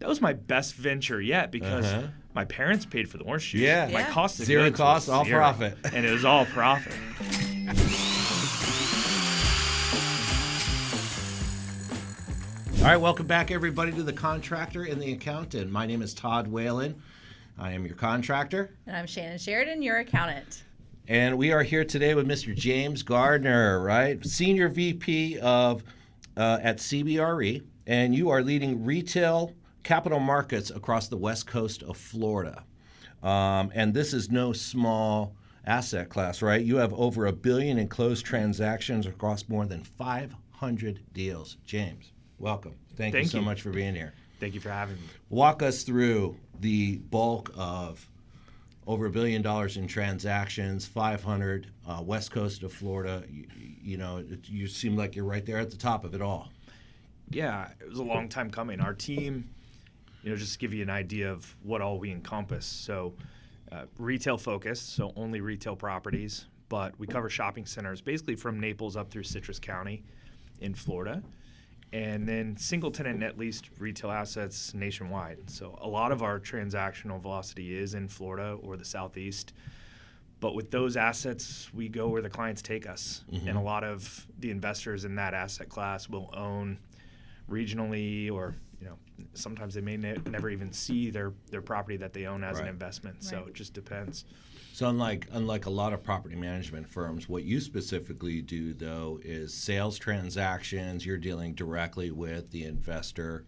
that was my best venture yet because my parents paid for the orange juice. Yeah. My cost of Zero goods cost, was all zero, profit. And it was all profit. All right, welcome back, everybody, to The Contractor and The Accountant. My name is Todd Whalen. I am your contractor. And I'm Shannon Sheridan, your accountant. And we are here today with Mr. James Garner, right? Senior VP at CBRE. And you are leading retail capital markets across the west coast of Florida. And this is no small asset class, right? You have over $1 billion in closed transactions across more than 500 deals. James, welcome. Thank you so much for being here. Thank you for having me. Walk us through the bulk of over $1 billion in transactions, 500 west coast of Florida. You seem like you're right there at the top of it all. Yeah, it was a long time coming. Our team, just to give you an idea of what all we encompass. So retail focused, so only retail properties, but we cover shopping centers basically from Naples up through Citrus County in Florida. And then single tenant net leased retail assets nationwide. So a lot of our transactional velocity is in Florida or the Southeast. But with those assets, we go where the clients take us. Mm-hmm. And a lot of the investors in that asset class will own regionally, or sometimes they may never even see their property that they own as an investment. Right. So it just depends. So unlike a lot of property management firms, what you specifically do, though, is sales transactions. You're dealing directly with the investor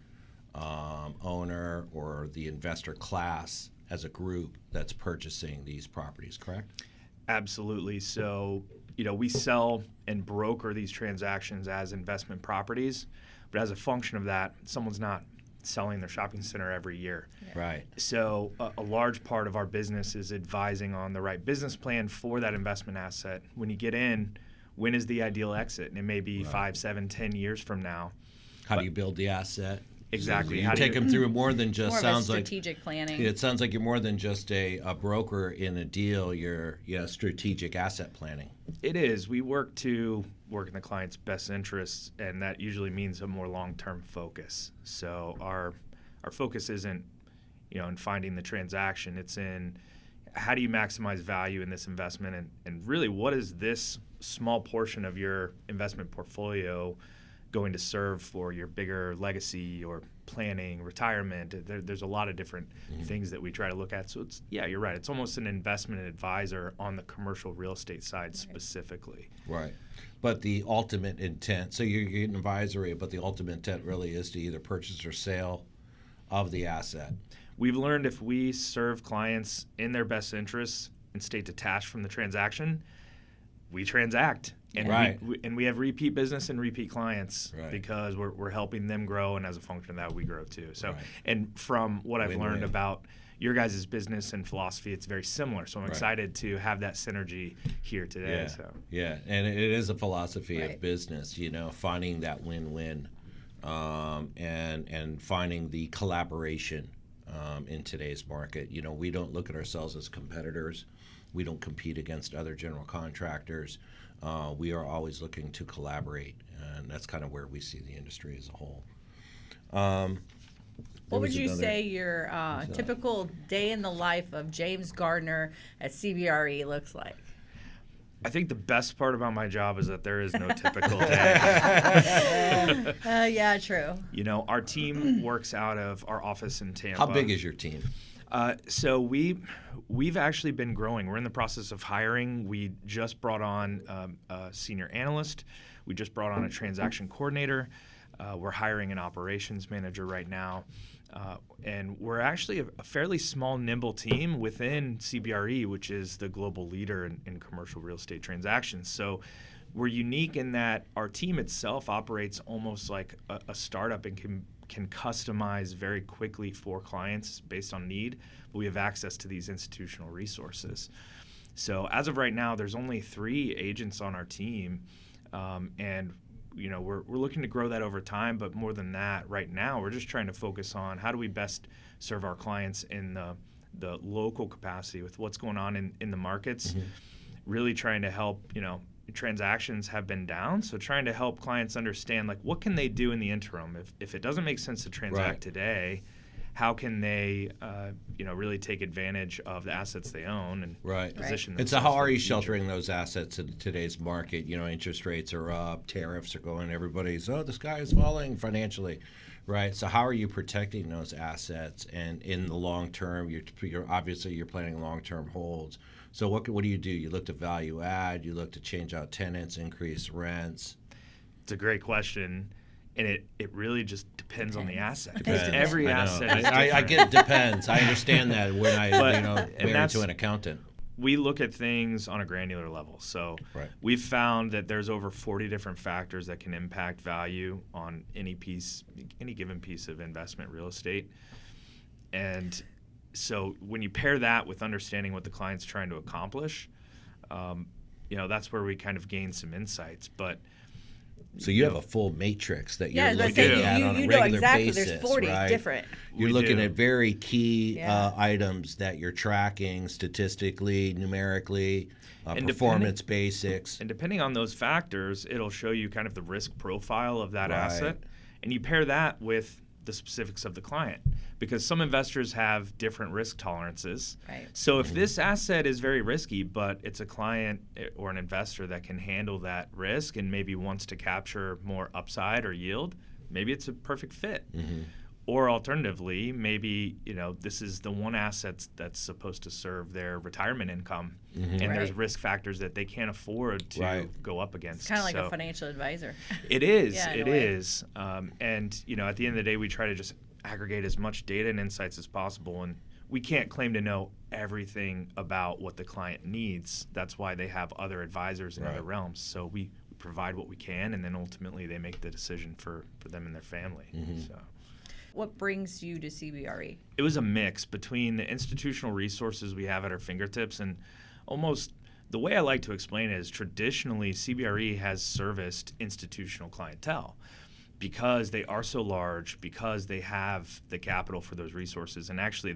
owner or the investor class as a group that's purchasing these properties, correct? Absolutely. So, we sell and broker these transactions as investment properties, but as a function of that, someone's not selling their shopping center every year. Right. So a large part of our business is advising on the right business plan for that investment asset. When you get in, when is the ideal exit? And it may be 5, 7, 10 years from now. How do you build the asset? Exactly. So you take them through more than just more of a strategic planning. It sounds like you're more than just a broker in a deal. You're strategic asset planning. It is. We work in the client's best interests, and that usually means a more long-term focus. So our focus isn't, in finding the transaction. It's in how do you maximize value in this investment, and really what is this small portion of your investment portfolio going to serve for your bigger legacy or planning, retirement. There's a lot of different things that we try to look at. So you're right. It's almost an investment advisor on the commercial real estate side specifically. Right. But the ultimate intent, so you're getting advisory, but the ultimate intent really is to either purchase or sale of the asset. We've learned if we serve clients in their best interests and stay detached from the transaction, we transact. And we have repeat business and repeat clients because we're helping them grow, and as a function of that, we grow too. So, and from what I've learned about your guys' business and philosophy, it's very similar. So I'm excited to have that synergy here today. Yeah, and it is a philosophy of business, finding that win-win and finding the collaboration in today's market. We don't look at ourselves as competitors. We don't compete against other general contractors. We are always looking to collaborate, and that's kind of where we see the industry as a whole. What would you say your typical day in the life of James Garner at CBRE looks like? I think the best part about my job is that there is no typical day. Yeah, true. Our team works out of our office in Tampa. How big is your team? So we've actually been growing. We're in the process of hiring. We just brought on a senior analyst. We just brought on a transaction coordinator. We're hiring an operations manager right now. And we're actually a fairly small, nimble team within CBRE, which is the global leader in commercial real estate transactions. So we're unique in that our team itself operates almost like a startup and can customize very quickly for clients based on need, but we have access to these institutional resources. So as of right now, there's only 3 agents on our team, and we're looking to grow that over time, but more than that, right now, we're just trying to focus on how do we best serve our clients in the local capacity with what's going on in the markets, really trying to help, transactions have been down, so trying to help clients understand what can they do in the interim if it doesn't make sense to transact today, how can they, really take advantage of the assets they own and position And so themselves how for are the you future. sheltering those assets in today's market? Interest rates are up, tariffs are going, everybody's, the sky is falling financially, right? So how are you protecting those assets? And in the long term, you're obviously planning long-term holds. So what do? You look to value add, you look to change out tenants, increase rents. It's a great question. And it really just depends on the asset. Depends. Every I know. asset is I different. get depends. I understand that when I, married to an accountant. We look at things on a granular level. So we've found that there's over 40 different factors that can impact value on any given piece of investment real estate. And so when you pair that with understanding what the client's trying to accomplish, that's where we kind of gain some insights. But so you have a full matrix that you're Yeah, looking saying, at on a regular exactly. basis, There's 40 right? different. You're We looking do. at very key items that you're tracking statistically, numerically, performance basics. And depending on those factors, it'll show you kind of the risk profile of that asset. And you pair that with the specifics of the client, because some investors have different risk tolerances. Right. So if this asset is very risky, but it's a client or an investor that can handle that risk and maybe wants to capture more upside or yield, maybe it's a perfect fit. Or alternatively, maybe this is the one asset that's supposed to serve their retirement income, and there's risk factors that they can't afford to go up against. It's kind of like a financial advisor. It is. Yeah, it is. And at the end of the day, we try to just aggregate as much data and insights as possible, and we can't claim to know everything about what the client needs. That's why they have other advisors in other realms. So we provide what we can, and then ultimately they make the decision for them and their family. So. What brings you to CBRE? It was a mix between the institutional resources we have at our fingertips and almost the way I like to explain it is traditionally CBRE has serviced institutional clientele because they are so large, because they have the capital for those resources, and actually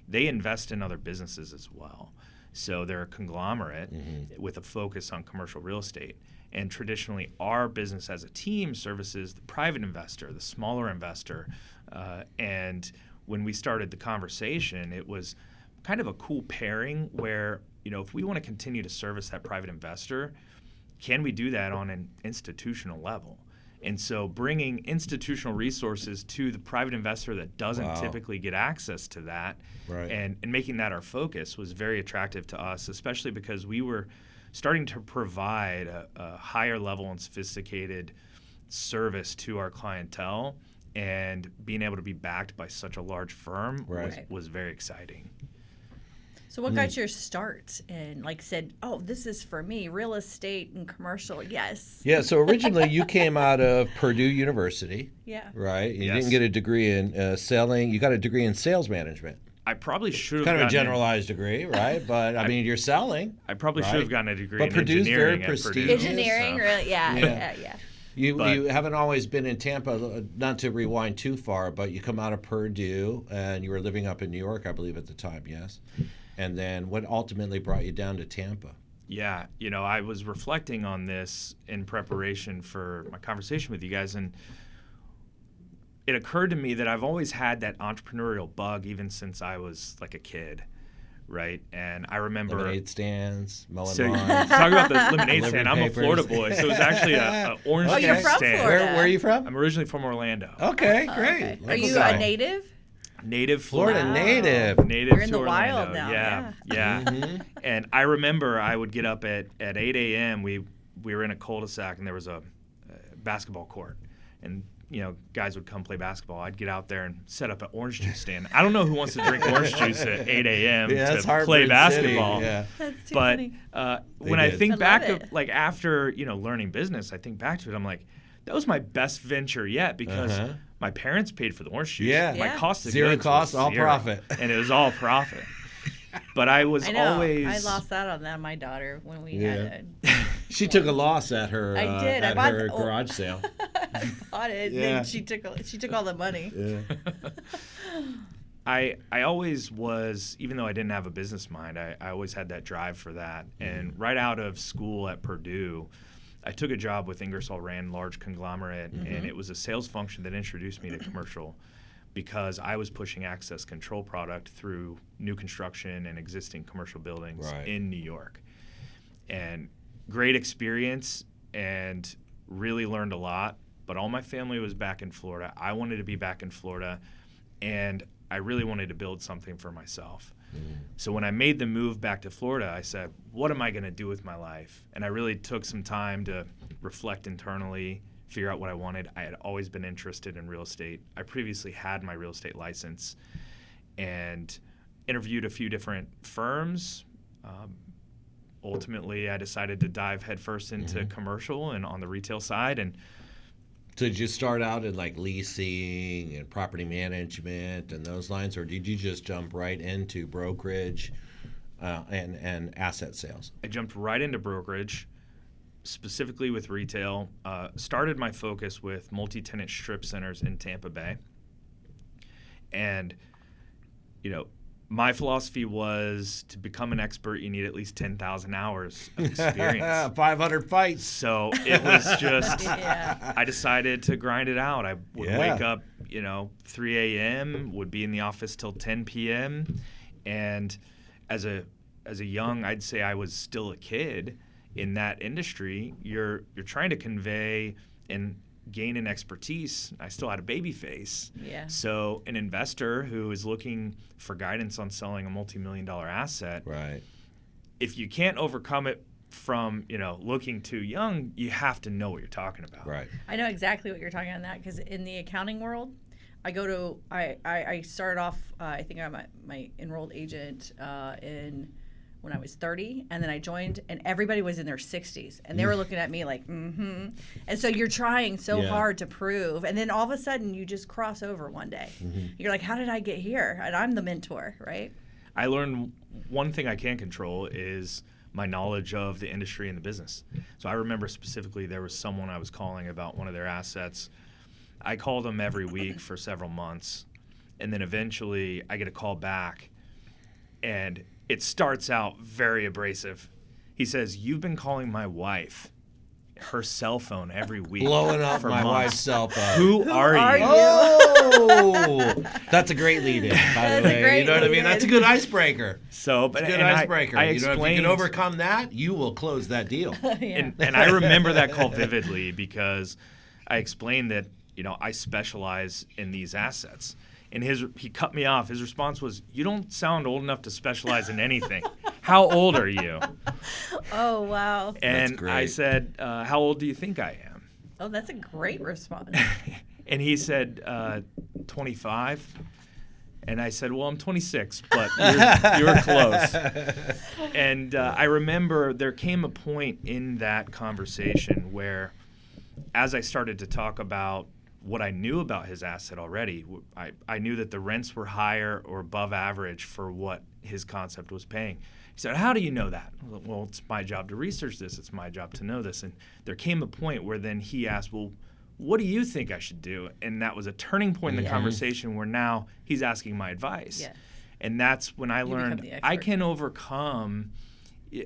they invest in other businesses as well. So they're a conglomerate with a focus on commercial real estate. And traditionally, our business as a team services the private investor, the smaller investor. And when we started the conversation, it was kind of a cool pairing where, if we want to continue to service that private investor, can we do that on an institutional level? And so bringing institutional resources to the private investor that doesn't typically get access to that and making that our focus was very attractive to us, especially because we were starting to provide a higher level and sophisticated service to our clientele, and being able to be backed by such a large firm was very exciting. So what got your start and said, oh, this is for me, real estate and commercial, yes. Yeah, so originally you came out of Purdue University. Yeah. Right? You didn't get a degree in selling. You got a degree in sales management. I probably should have kind of a gotten generalized degree, right? But I mean, you're selling. I probably should have gotten a degree But in Purdue's engineering very at Purdue. prestigious. Engineering, really? Yeah. You haven't always been in Tampa, not to rewind too far, but you come out of Purdue and you were living up in New York, I believe, at the time, yes? And then what ultimately brought you down to Tampa? Yeah, I was reflecting on this in preparation for my conversation with you guys, and it occurred to me that I've always had that entrepreneurial bug even since I was like a kid, right? And I remember lemonade stands, mullen so lawns. talk about the lemonade stand. I'm a papers. Florida boy, so it was actually an orange Oh, juice you're from stand. Florida. Where are you from? I'm originally from Orlando. Okay, great. Okay. Are Local you guy. a native? Native Florida Florida. native. Native You're in to the Orlando. wild now, Yeah. And I remember I would get up at 8 a.m. We were in a cul-de-sac, and there was a basketball court. And, guys would come play basketball. I'd get out there and set up an orange juice stand. I don't know who wants to drink orange juice at 8 a.m. that's to Hartford play City, basketball. yeah. That's too But funny. when I did. think I love back it. of, after, learning business, I think back to it, I'm like, that was my best venture yet because my parents paid for the orange juice. Yeah. My Yeah. cost of Zero goods cost, was all zero. profit. And it was all profit. But I was I know. always... I lost out on that, my daughter, when we had She took a loss at her I did. I at bought her the- garage sale. I bought it. Yeah. Then she took all the money. Yeah. I always was, even though I didn't have a business mind, I always had that drive for that. And right out of school at Purdue, I took a job with Ingersoll Rand, large conglomerate, and it was a sales function that introduced me to commercial because I was pushing access control product through new construction and existing commercial buildings in New York. And great experience and really learned a lot. But all my family was back in Florida. I wanted to be back in Florida, and I really wanted to build something for myself. So when I made the move back to Florida, I said, what am I going to do with my life? And I really took some time to reflect internally, figure out what I wanted. I had always been interested in real estate. I previously had my real estate license and interviewed a few different firms. Ultimately, I decided to dive headfirst into commercial and on the retail side. And so did you start out in like leasing and property management and those lines, or did you just jump right into brokerage and asset sales? I jumped right into brokerage, specifically with retail. Started my focus with multi-tenant strip centers in Tampa Bay. And, my philosophy was to become an expert, you need at least 10,000 hours of experience. 500 fights. So it was just, I decided to grind it out. I would wake up, 3 a.m., would be in the office till 10 p.m. And as a young, I'd say I was still a kid in that industry. You're trying to convey and gain an expertise. I still had a baby face. Yeah. So an investor who is looking for guidance on selling a multi-million-dollar asset, if you can't overcome it from, looking too young, you have to know what you're talking about. Right. I know exactly what you're talking on that, because in the accounting world, I started off, I think I'm my enrolled agent when I was 30, and then I joined, and everybody was in their 60s, and they were looking at me like, and so you're trying so hard to prove, and then all of a sudden you just cross over one day. You're like, how did I get here? And I'm the mentor, right? I learned one thing I can control is my knowledge of the industry and the business. So I remember specifically there was someone I was calling about one of their assets. I called them every week for several months, and then eventually I get a call back, and it starts out very abrasive. He says, you've been calling my wife, her cell phone every week. Blowing up for my months. wife's cell phone. Who are you? Oh, that's a great lead-in, by the way. You know what I mean? That's a good icebreaker. So, but It's a good icebreaker. I If you explained, can overcome that, you will close that deal. and I remember that call vividly because I explained that, I specialize in these assets. And he cut me off. His response was, you don't sound old enough to specialize in anything. How old are you? Oh, wow. And That's great. I said, how old do you think I am? Oh, that's a great response. And he said, 25. And I said, well, I'm 26, but you're close. And I remember there came a point in that conversation where, as I started to talk about what I knew about his asset already, I knew that the rents were higher or above average for what his concept was paying. He said, how do you know that? Well, it's my job to research this. It's my job to know this. And there came a point where then he asked, well, what do you think I should do? And that was a turning point in the conversation where now he's asking my advice. Yeah. And that's when I become learned the I expert. can overcome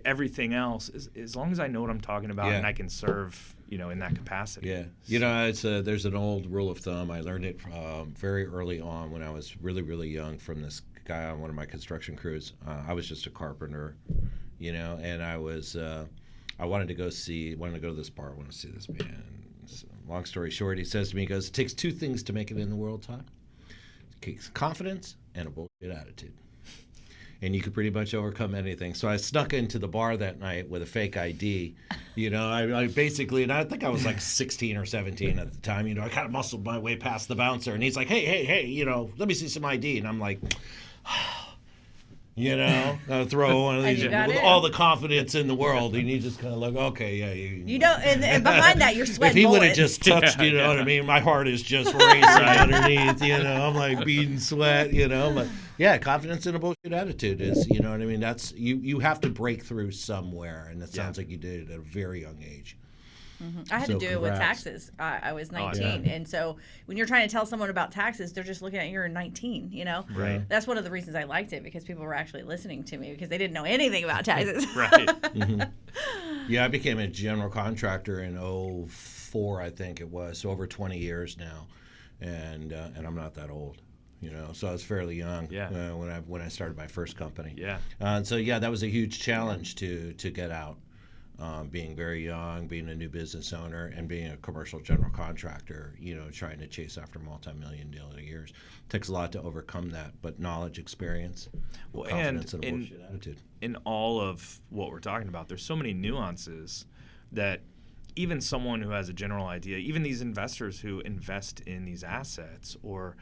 everything else as long as I know what I'm talking about and I can serve, in that capacity. Yeah. There's an old rule of thumb. I learned it very early on when I was really, really young from this guy on one of my construction crews. I was just a carpenter, and I wanted to go to this bar. I wanted to see this band. So, long story short, he says to me, he goes, it takes two things to make it in the world, Todd. It takes confidence and a bullshit attitude. And you could pretty much overcome anything. So I snuck into the bar that night with a fake ID. I basically, and I think I was like 16 or 17 at the time. I kind of muscled my way past the bouncer. And he's like, hey, let me see some ID. And I'm like, I'll throw one of these with all the confidence in the world. And you just kind of like, okay, yeah. And behind that, you're sweating If he would have bullets. just touched, you know what I mean? My heart is just racing underneath, I'm like beating sweat, But yeah, confidence and a bullshit attitude is, you know what I mean? That's, you have to break through somewhere. And it sounds like you did it at a very young age. I had to do it with congrats. taxes. I was 19. And so when you're trying to tell someone about taxes, they're just looking at you're 19, Right. That's one of the reasons I liked it, because people were actually listening to me because they didn't know anything about taxes. Right. Yeah, I became a general contractor in '04, I think it was, so over 20 years now. And I'm not that old. So I was fairly young Yeah. when I started my first company. Yeah. And so that was a huge challenge to get out. Being very young, being a new business owner, and being a commercial general contractor, trying to chase after multi-million-dollar years. It takes a lot to overcome that, but knowledge, experience, confidence, and a bullshit attitude. In all of what we're talking about, there's so many nuances that even someone who has a general idea, even these investors who invest in these assets, or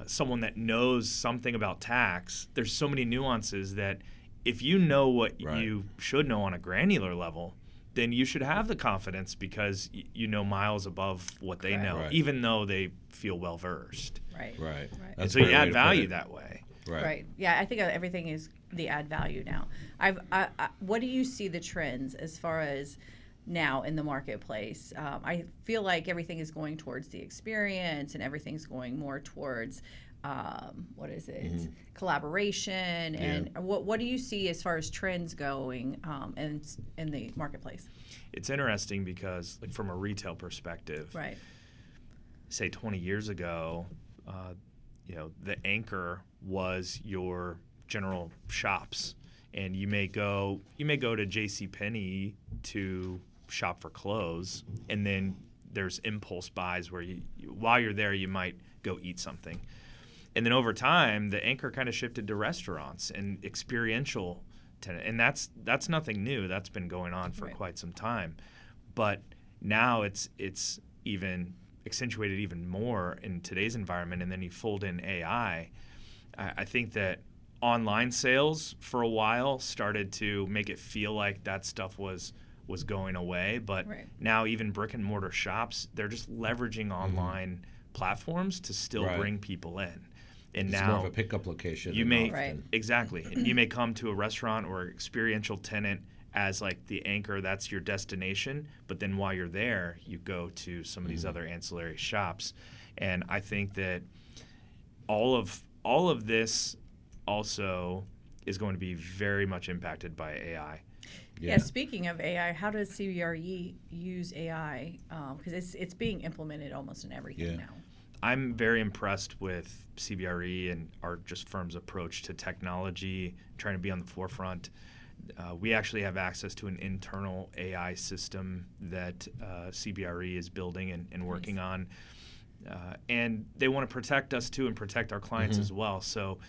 someone that knows something about tax, there's so many nuances that if you know what you should know on a granular level, then you should have the confidence because you know miles above what they know, even though they feel well versed. Right. And so you add value that way. Right. Yeah, I think everything is the add value now. What do you see the trends as far as now in the marketplace? I feel like everything is going towards the experience, and everything's going more towards collaboration, and what do you see as far as trends going in the marketplace? It's interesting because, like, from a retail perspective, say 20 years ago, the anchor was your general shops, and you may go to JCPenney to shop for clothes, and then there's impulse buys where while you're there you might go eat something. And then over time, the anchor kind of shifted to restaurants and experiential tenant, and that's nothing new. That's been going on for quite some time, but now it's even accentuated even more in today's environment. And then you fold in AI. I think that online sales for a while started to make it feel like that stuff was going away, but now even brick and mortar shops, they're just leveraging online platforms to still bring people in. And it's now more of a pickup location. You may exactly. And you may come to a restaurant or experiential tenant as like the anchor. That's your destination. But then while you're there, you go to some of these other ancillary shops. And I think that all of this also is going to be very much impacted by AI. Yeah. Speaking of AI, how does CBRE use AI? Because it's being implemented almost in everything now. I'm very impressed with CBRE and our just firm's approach to technology, trying to be on the forefront. We actually have access to an internal AI system that CBRE is building and working on. And they want to protect us too and protect our clients as well. So,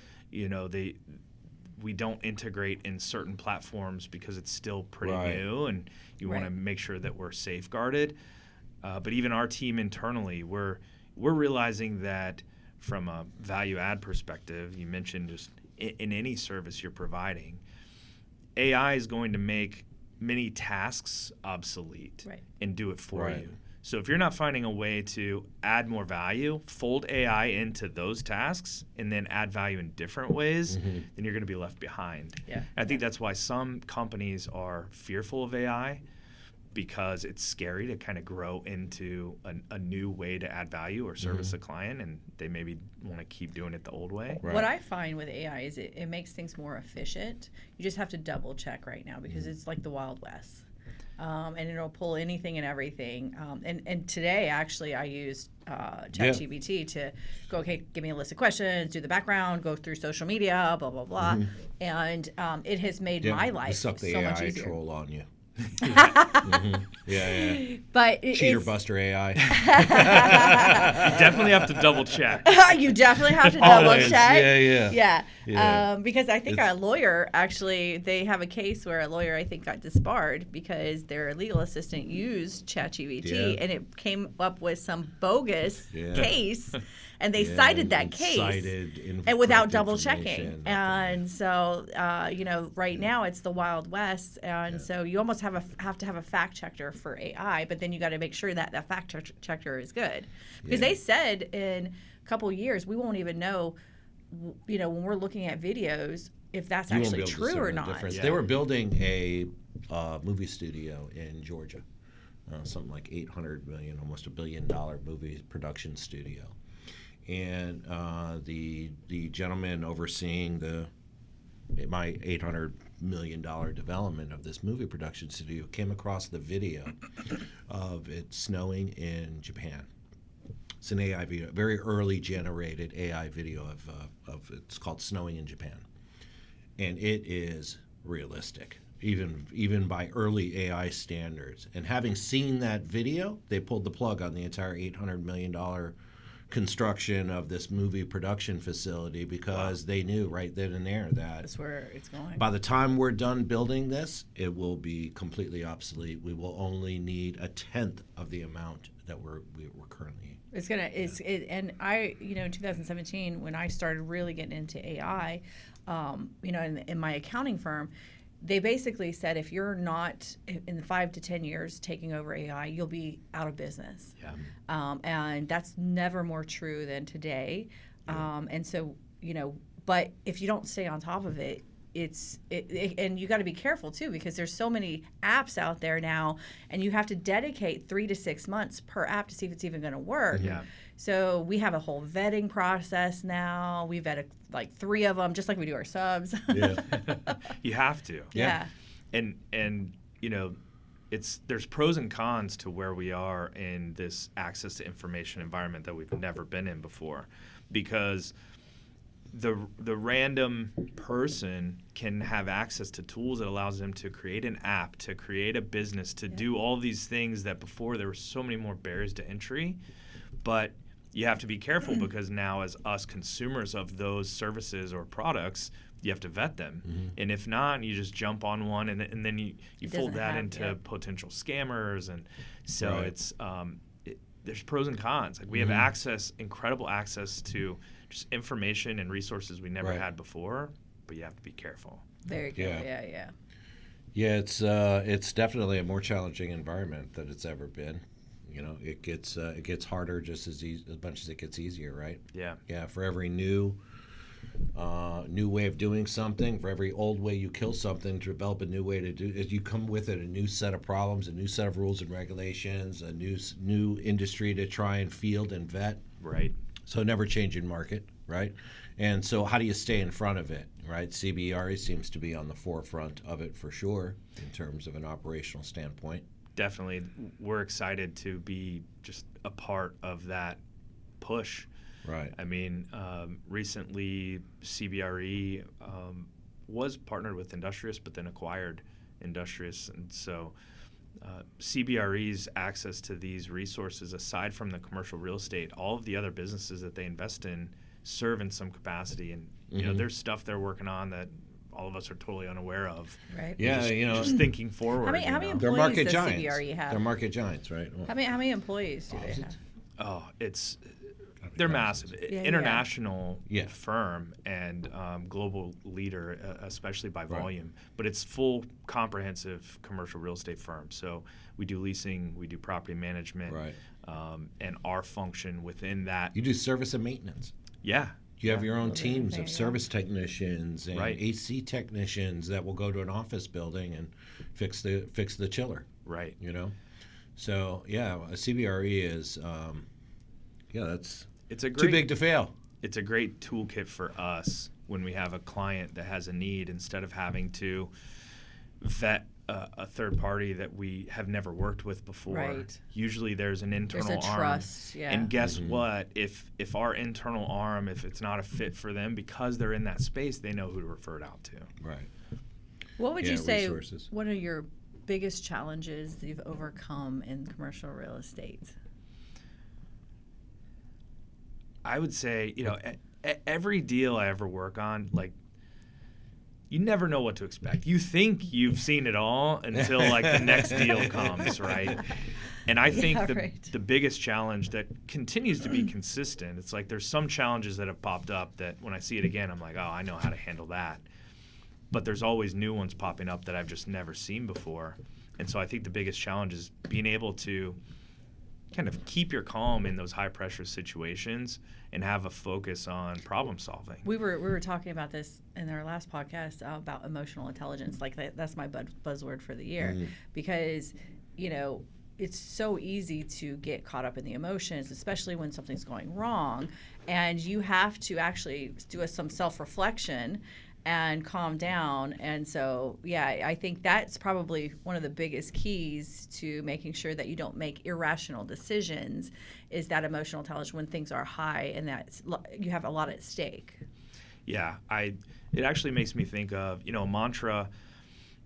we don't integrate in certain platforms because it's still pretty new, and you want to make sure that we're safeguarded. But even our team internally, we're realizing that from a value add perspective, you mentioned just in any service you're providing, AI is going to make many tasks obsolete and do it for you. So if you're not finding a way to add more value, fold AI into those tasks, and then add value in different ways, then you're going to be left behind. I think that's why some companies are fearful of AI, because it's scary to kind of grow into a new way to add value or service a client, and they maybe want to keep doing it the old way. What I find with AI is it makes things more efficient. You just have to double check right now because it's like the Wild West. And it'll pull anything and everything. And today, actually, I used ChatGPT to go, okay, give me a list of questions, do the background, go through social media, blah, blah, blah. And it has made my life so much easier. Suck the AI troll on you. But Cheater Buster AI. You definitely have to double check. You definitely have to double check. Yeah. Because I think a lawyer, actually, they have a case where a lawyer, I think, got disbarred because their legal assistant used ChatGPT and it came up with some bogus case. And they cited that case and without double checking. And so, right now it's the Wild West. And so you almost have to have a fact checker for AI, but then you got to make sure that that fact checker is good. Because they said in a couple of years, we won't even know, when we're looking at videos, if that's actually true or not. They were building a movie studio in Georgia, something like $800 million, almost $1 billion movie production studio. And the gentleman overseeing my $800 million development of this movie production studio came across the video of it snowing in Japan. It's an AI video, very early generated AI video of it's called Snowing in Japan. And it is realistic, even by early AI standards. And having seen that video, they pulled the plug on the entire $800 million construction of this movie production facility because they knew right then and there that That's where it's going. by the time we're done building this, it will be completely obsolete. We will only need a tenth of the amount that we're currently. It's gonna. And I, in 2017, when I started really getting into AI, in my accounting firm, they basically said if you're not in 5 to 10 years taking over AI, you'll be out of business. Yeah. And that's never more true than today. And so, but if you don't stay on top of it, and you got to be careful too, because there's so many apps out there now, and you have to dedicate 3 to 6 months per app to see if it's even going to work. Yeah. So we have a whole vetting process now. We vet like 3 of them, just like we do our subs. Yeah. You have to. Yeah. And there's pros and cons to where we are in this access to information environment that we've never been in before, because the random person can have access to tools that allows them to create an app, to create a business, to do all these things that before there were so many more barriers to entry. But you have to be careful because now, as us consumers of those services or products, you have to vet them. Mm-hmm. And if not, you just jump on one, and then you fold that into yeah. potential scammers. And so Right. it's there's pros and cons. Like we have incredible access to just information and resources we never Right. had before, but you have to be careful. Very good. Yeah. Yeah, it's definitely a more challenging environment than it's ever been. It gets harder just as much as it gets easier, right? Yeah. Yeah, for every new way of doing something, for every old way you kill something, to develop a new way to do it, you come with it a new set of problems, a new set of rules and regulations, a new industry to try and field and vet. Right. So never changing market, right? And so how do you stay in front of it, right? CBRE seems to be on the forefront of it for sure in terms of an operational standpoint. Definitely. We're excited to be just a part of that push. Right. I mean, recently CBRE was partnered with Industrious, but then acquired Industrious. And so CBRE's access to these resources, aside from the commercial real estate, all of the other businesses that they invest in serve in some capacity. And, there's stuff they're working on that all of us are totally unaware of. Right. Yeah, Just thinking forward. How many they're employees market does giants. CBRE have? They're market giants, right? Well, How many employees do they have? Oh, they're massive. Yeah. International Yeah. firm and global leader, especially by volume. But it's full, comprehensive commercial real estate firm. So we do leasing, we do property management, Right. And our function within that. You do service and maintenance. Yeah. You have your own There teams you of go. service technicians and Right. AC technicians that will go to an office building and fix the chiller. Right. So yeah, a CBRE is It's a too great big to fail. It's a great toolkit for us when we have a client that has a need, instead of having to vet a third party that we have never worked with before. Right. Usually there's an internal There's a arm. trust, yeah. And guess what? If our internal arm, if it's not a fit for them, because they're in that space, they know who to refer it out to. Right. What would you Yeah, say? resources. What are your biggest challenges that you've overcome in commercial real estate? I would say, every deal I ever work on, like, you never know what to expect. You think you've seen it all until like the next deal comes, right? And I think the biggest challenge that continues to be consistent, it's like there's some challenges that have popped up that when I see it again, I'm like, oh, I know how to handle that. But there's always new ones popping up that I've just never seen before. And so I think the biggest challenge is being able to kind of keep your calm in those high pressure situations and have a focus on problem solving. We were talking about this in our last podcast about emotional intelligence. Like that's my buzzword for the year, because it's so easy to get caught up in the emotions, especially when something's going wrong, and you have to actually do some self-reflection and calm down. And so, yeah, I think that's probably one of the biggest keys to making sure that you don't make irrational decisions is that emotional intelligence when things are high and that you have a lot at stake. Yeah, it actually makes me think of, a mantra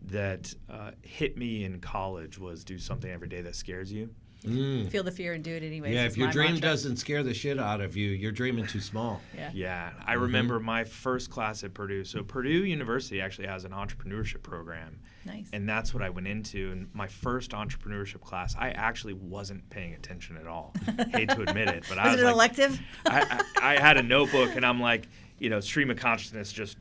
that hit me in college was do something every day that scares you. Feel the fear and do it anyways. Yeah, is if your my dream mantra. doesn't scare the shit out of you, you're dreaming too small. Yeah, I remember my first class at Purdue. So Purdue University actually has an entrepreneurship program. Nice. And that's what I went into. And my first entrepreneurship class, I actually wasn't paying attention at all. Hate to admit it, but I Was was it an like, elective? I had a notebook, and I'm like, stream of consciousness, just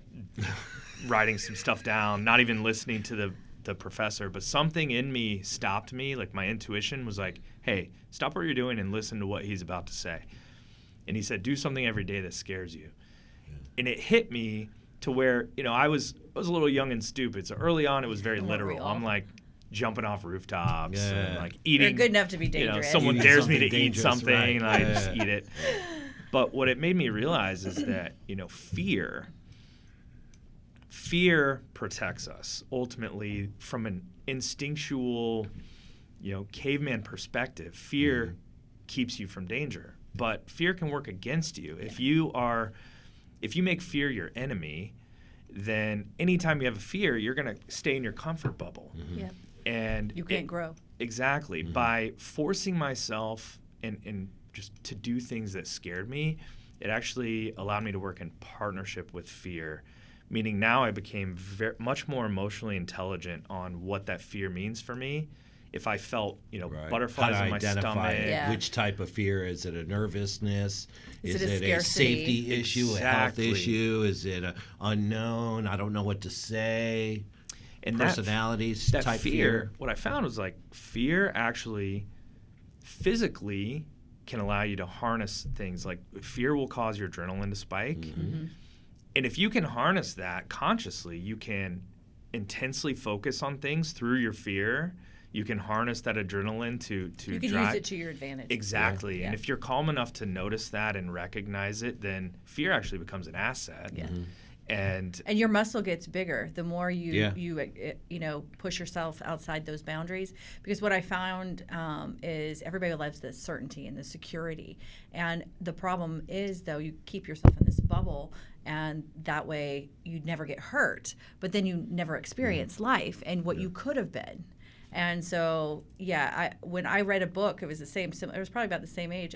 writing some stuff down, not even listening to the professor. But something in me stopped me. Like my intuition was like, hey, stop what you're doing and listen to what he's about to say. And he said, do something every day that scares you. Yeah. And it hit me to where, I was a little young and stupid. So early on, it was very literal. I'm like jumping off rooftops and like eating. You're good enough to be dangerous. Someone Eating dares me to something eat dangerous, something, right. and I just eat it. But what it made me realize is that, fear protects us ultimately from an instinctual, caveman perspective. Fear keeps you from danger, but fear can work against you. If you make fear your enemy, then anytime you have a fear, you're going to stay in your comfort bubble. Yeah. And you can't grow. Exactly. By forcing myself and just to do things that scared me, it actually allowed me to work in partnership with fear. Meaning now I became much more emotionally intelligent on what that fear means for me. If I felt, butterflies in my stomach. Yeah. Which type of fear? Is it a nervousness? Is it it a a safety issue, a health Exactly. issue? Is it a unknown? I don't know what to say. And Personalities that type fear. What I found was like fear actually physically can allow you to harness things. Like fear will cause your adrenaline to spike. And if you can harness that consciously, you can intensely focus on things through your fear. You can harness that adrenaline to You can use it to your advantage. Exactly. Yeah. And if you're calm enough to notice that and recognize it, then fear actually becomes an asset. Yeah. And your muscle gets bigger the more you push yourself outside those boundaries. Because what I found is everybody loves the certainty and the security, and the problem is though you keep yourself in this bubble, and that way you never get hurt, but then you never experience life and what you could have been. And so, when I read a book, it was it was probably about the same age.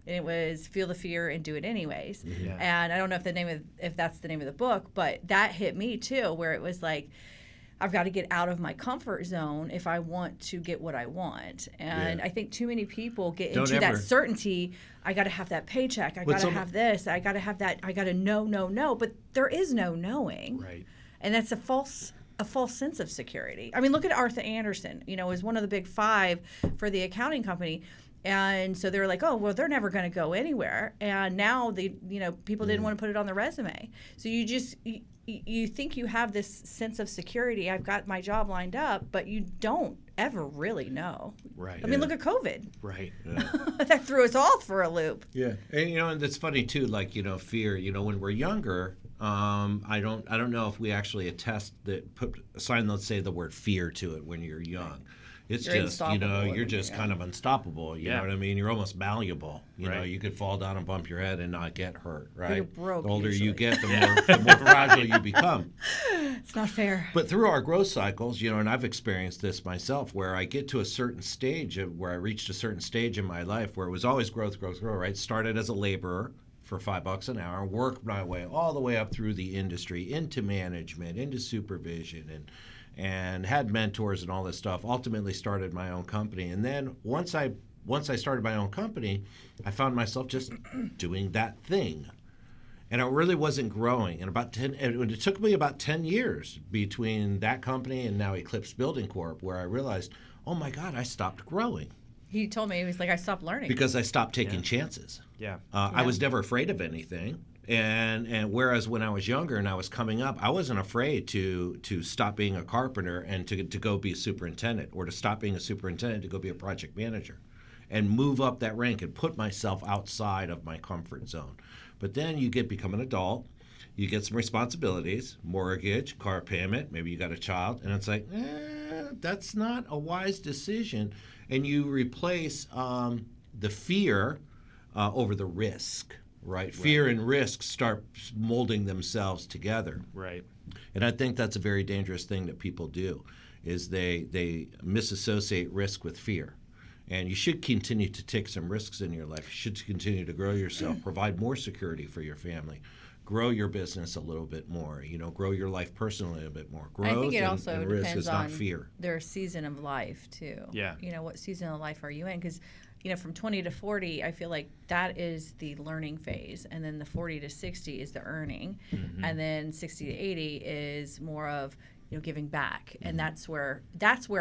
And it was Feel the Fear and Do It Anyways. Yeah. And I don't know if that's the name of the book, but that hit me too, where it was like, I've got to get out of my comfort zone if I want to get what I want. And I think too many people get into that certainty. I got to have that paycheck. I got to have this. I got to have that. I got to no. But there is no knowing. Right. And that's a false sense of security. I mean, look at Arthur Andersen, is one of the big five for the accounting company. And so they were like, oh, well, they're never going to go anywhere. And now people didn't want to put it on their resume. So you think you have this sense of security. I've got my job lined up, but you don't ever really know. Right. I mean, look at COVID. Right. That threw us all for a loop. Yeah. And and it's funny too, like, fear, when we're younger, I don't know if we actually assign, let's say, the word fear to it when you're young. It's You're just, unstoppable. you're just kind of unstoppable. You know what I mean? You're almost malleable. You know, Right. you could fall down and bump your head and not get hurt, right? you're broke The older usually. you get, the more fragile you become. It's not fair. But through our growth cycles, and I've experienced this myself, where I get to a certain stage, where I reached a certain stage in my life where it was always growth, right? Started as a laborer for $5 an hour, worked my way all the way up through the industry, into management, into supervision, and had mentors and all this stuff. Ultimately started my own company. And then once I started my own company, I found myself just doing that thing. And it really wasn't growing. And it took me about 10 years between that company and now Eclipse Building Corp, where I realized, oh my God, I stopped growing. He told me, he was like, I stopped learning. Because I stopped taking chances. Yeah. I was never afraid of anything. And whereas when I was younger and I was coming up, I wasn't afraid to stop being a carpenter and to go be a superintendent, or to stop being a superintendent to go be a project manager and move up that rank and put myself outside of my comfort zone. But then you become an adult, you get some responsibilities, mortgage, car payment, maybe you got a child, and it's like, that's not a wise decision. And you replace the fear over the risk, right? Fear and risk start molding themselves together. Right. And I think that's a very dangerous thing that people do, is they misassociate risk with fear. And you should continue to take some risks in your life. You should continue to grow yourself, provide more security for your family, grow your business a little bit more, grow your life personally a little bit more. Growth I think it also and risk depends is not on fear. their season of life too. Yeah. What season of life are you in? Because from 20 to 40, I feel like that is the learning phase, and then the 40 to 60 is the earning, and then 60 to 80 is more of giving back, and that's where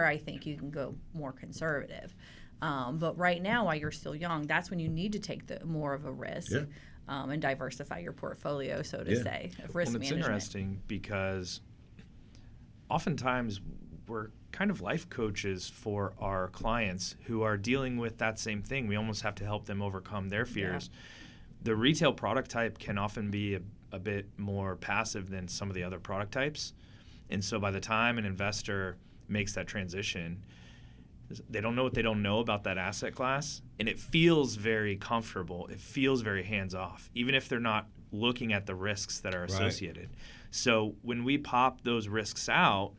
I think you can go more conservative. But right now, while you're still young, that's when you need to take more of a risk. Yeah. And diversify your portfolio, so to say, of risk Well, it's management. interesting because oftentimes we're kind of life coaches for our clients who are dealing with that same thing. We almost have to help them overcome their fears. Yeah. The retail product type can often be a bit more passive than some of the other product types. And so by the time an investor makes that transition, they don't know what they don't know about that asset class, and it feels very comfortable. It feels very hands-off, even if they're not looking at the risks that are associated. Right. So when we pop those risks out,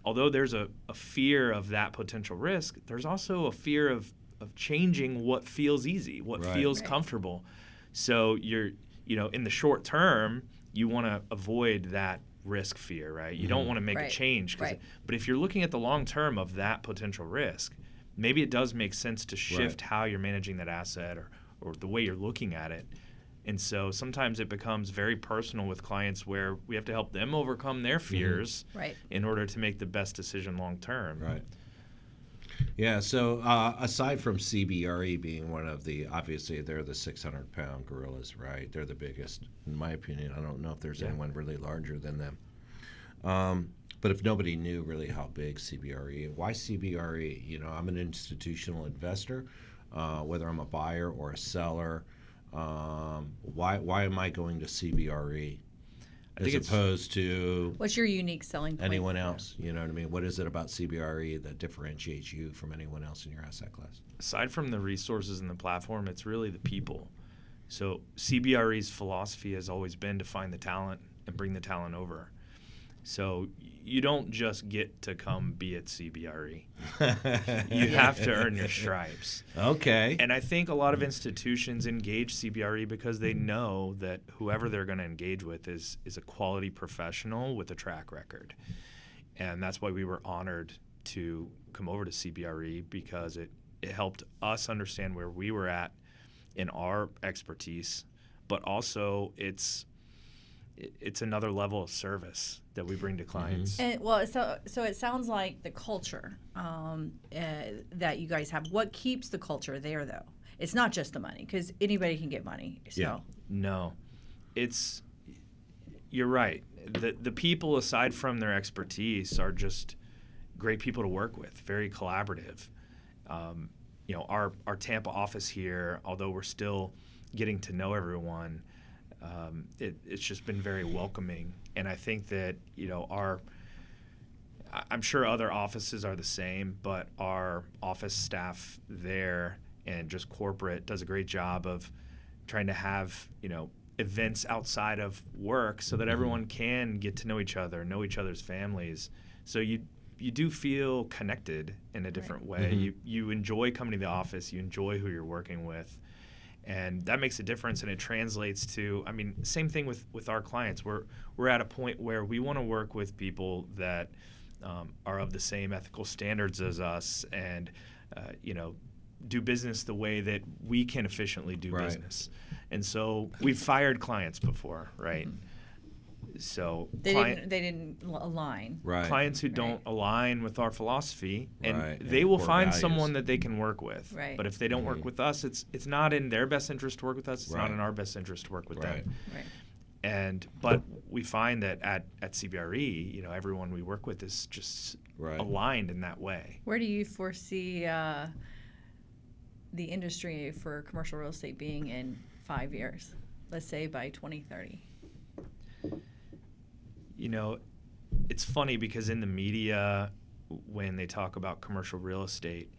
although there's a fear of that potential risk, there's also a fear of changing what feels easy, what feels comfortable. So you're, in the short term, you want to avoid that risk fear, right? You don't want to make a change. But if you're looking at the long term of that potential risk, maybe it does make sense to shift how you're managing that asset or the way you're looking at it. And so sometimes it becomes very personal with clients where we have to help them overcome their fears in order to make the best decision long term. Right. Yeah, so aside from CBRE being one of obviously they're the 600-pound gorillas, right? They're the biggest, in my opinion. I don't know if there's anyone really larger than them. But if nobody knew really how big CBRE, why CBRE? I'm an institutional investor, whether I'm a buyer or a seller. Why am I going to CBRE as opposed to what's your unique selling point? Anyone else? You know what I mean? What is it about CBRE that differentiates you from anyone else in your asset class? Aside from the resources and the platform, it's really the people. So CBRE's philosophy has always been to find the talent and bring the talent over. So you don't just get to come be at CBRE. You have to earn your stripes. Okay. And I think a lot of institutions engage CBRE because they know that whoever they're going to engage with is a quality professional with a track record. And that's why we were honored to come over to CBRE, because it helped us understand where we were at in our expertise, but also it's another level of service that we bring to clients. And so it sounds like the culture that you guys have. What keeps the culture there, though? It's not just the money, because anybody can get money. So. Yeah. No, you're right. The people, aside from their expertise, are just great people to work with. Very collaborative. Our Tampa office here, although we're still getting to know everyone, it's just been very welcoming. And I think that, I'm sure other offices are the same, but our office staff there and just corporate does a great job of trying to have, events outside of work so that everyone can get to know each other, know each other's families. So you do feel connected in a different way. You enjoy coming to the office. You enjoy who you're working with. And that makes a difference, and it translates to, same thing with our clients. We're at a point where we want to work with people that are of the same ethical standards as us, and do business the way that we can efficiently do business. And so we've fired clients before, right? So they didn't align. Right. Clients who don't align with our philosophy, and they will find values. Someone that they can work with. Right. But if they don't work with us, it's not in their best interest to work with us. It's not in our best interest to work with them. Right. But we find that at CBRE, everyone we work with is just aligned in that way. Where do you foresee the industry for commercial real estate being in 5 years? Let's say by 2030. You know, it's funny because in the media, when they talk about commercial real estate,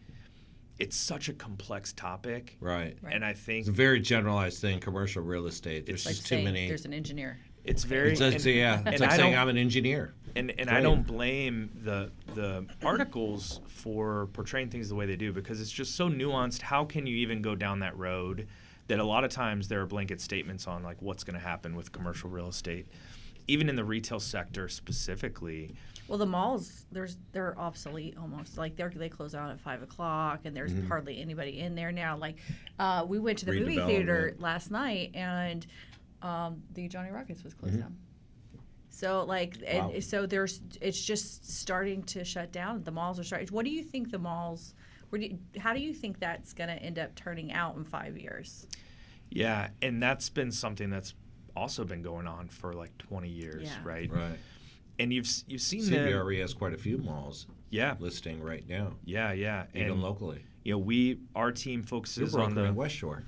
it's such a complex topic. Right. And I think It's a very generalized thing, commercial real estate. There's Like just too saying many. there's an engineer. it's very It's like I saying don't- I'm an engineer. And Right. I don't blame the articles for portraying things the way they do, because it's just so nuanced. How can you even go down that road? That a lot of times there are blanket statements on like what's going to happen with commercial real estate, even in the retail sector specifically. Well, the malls, they're obsolete almost. Like they close out at 5:00, and there's hardly anybody in there now. Like we went to the movie theater last night, and the Johnny Rockets was closed down. So like, and so it's just starting to shut down. The malls are starting. What do you think the malls? How do you think that's going to end up turning out in 5 years? Yeah, and that's been something that's also been going on for like 20 years, right? Right. And you've seen CBRE has quite a few malls yeah, listing right now, yeah, even and locally. you know, our team You're focuses on brokering the West Shore.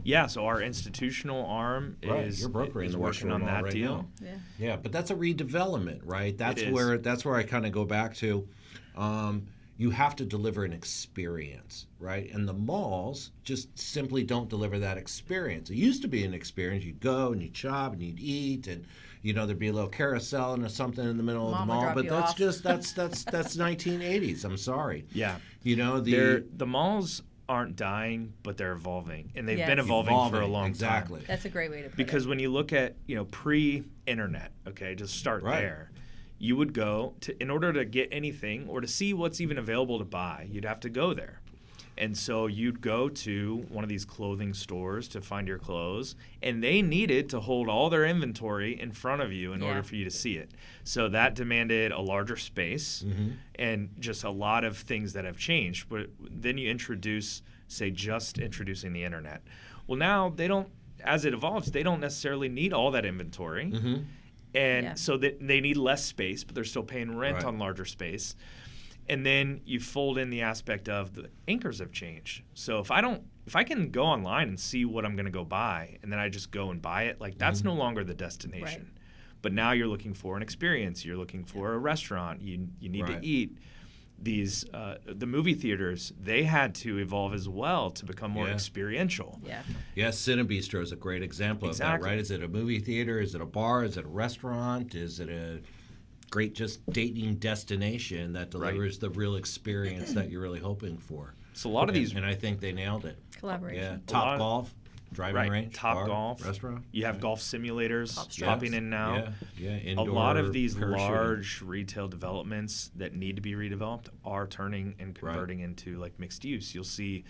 yeah. So our institutional arm Right. is You're brokering is the West working Shore on Mall that right deal. now. Yeah. Yeah, but that's a redevelopment, right? That's is. where I kind of go back to. You have to deliver an experience, right? And the malls just simply don't deliver that experience. It used to be an experience. You'd go and you'd shop and you'd eat, and you know there'd be a little carousel and something in the middle of the Mom would mall. drop But you that's off. just that's 1980s. I'm sorry. Yeah, You know the malls aren't dying, but they're evolving, and they've been Yes. evolving for a long exactly. time. That's a great way to put Because it. when you look at pre-internet, okay, just start Right. there. You would go to, in order to get anything or to see what's even available to buy, you'd have to go there. And so you'd go to one of these clothing stores to find your clothes, and they needed to hold all their inventory in front of you in order for you to see it. So that demanded a larger space and just a lot of things that have changed. But then you introduce, say, just introducing the internet. Well, now they don't, as it evolves, they don't necessarily need all that inventory. And so they need less space, but they're still paying rent on larger space. And then you fold in the aspect of the anchors have changed. So if I can go online and see what I'm going to go buy, and then I just go and buy it, like that's no longer the destination. But now you're looking for an experience. You're looking for a restaurant. You need to eat. These the movie theaters, they had to evolve as well to become more experiential. Yeah. Yes, Cinebistro is a great example of that, right? Is it a movie theater? Is it a bar? Is it a restaurant? Is it a great just dating destination that delivers the real experience that you're really hoping for? So a lot of these, and I think they nailed it. Collaboration. Yeah, Top Golf, driving range, Top bar, Golf, restaurant. You have golf simulators Top popping in now. Yeah, A indoor lot of these parachuting. large retail developments that need to be redeveloped are turning and converting into like mixed use. You'll see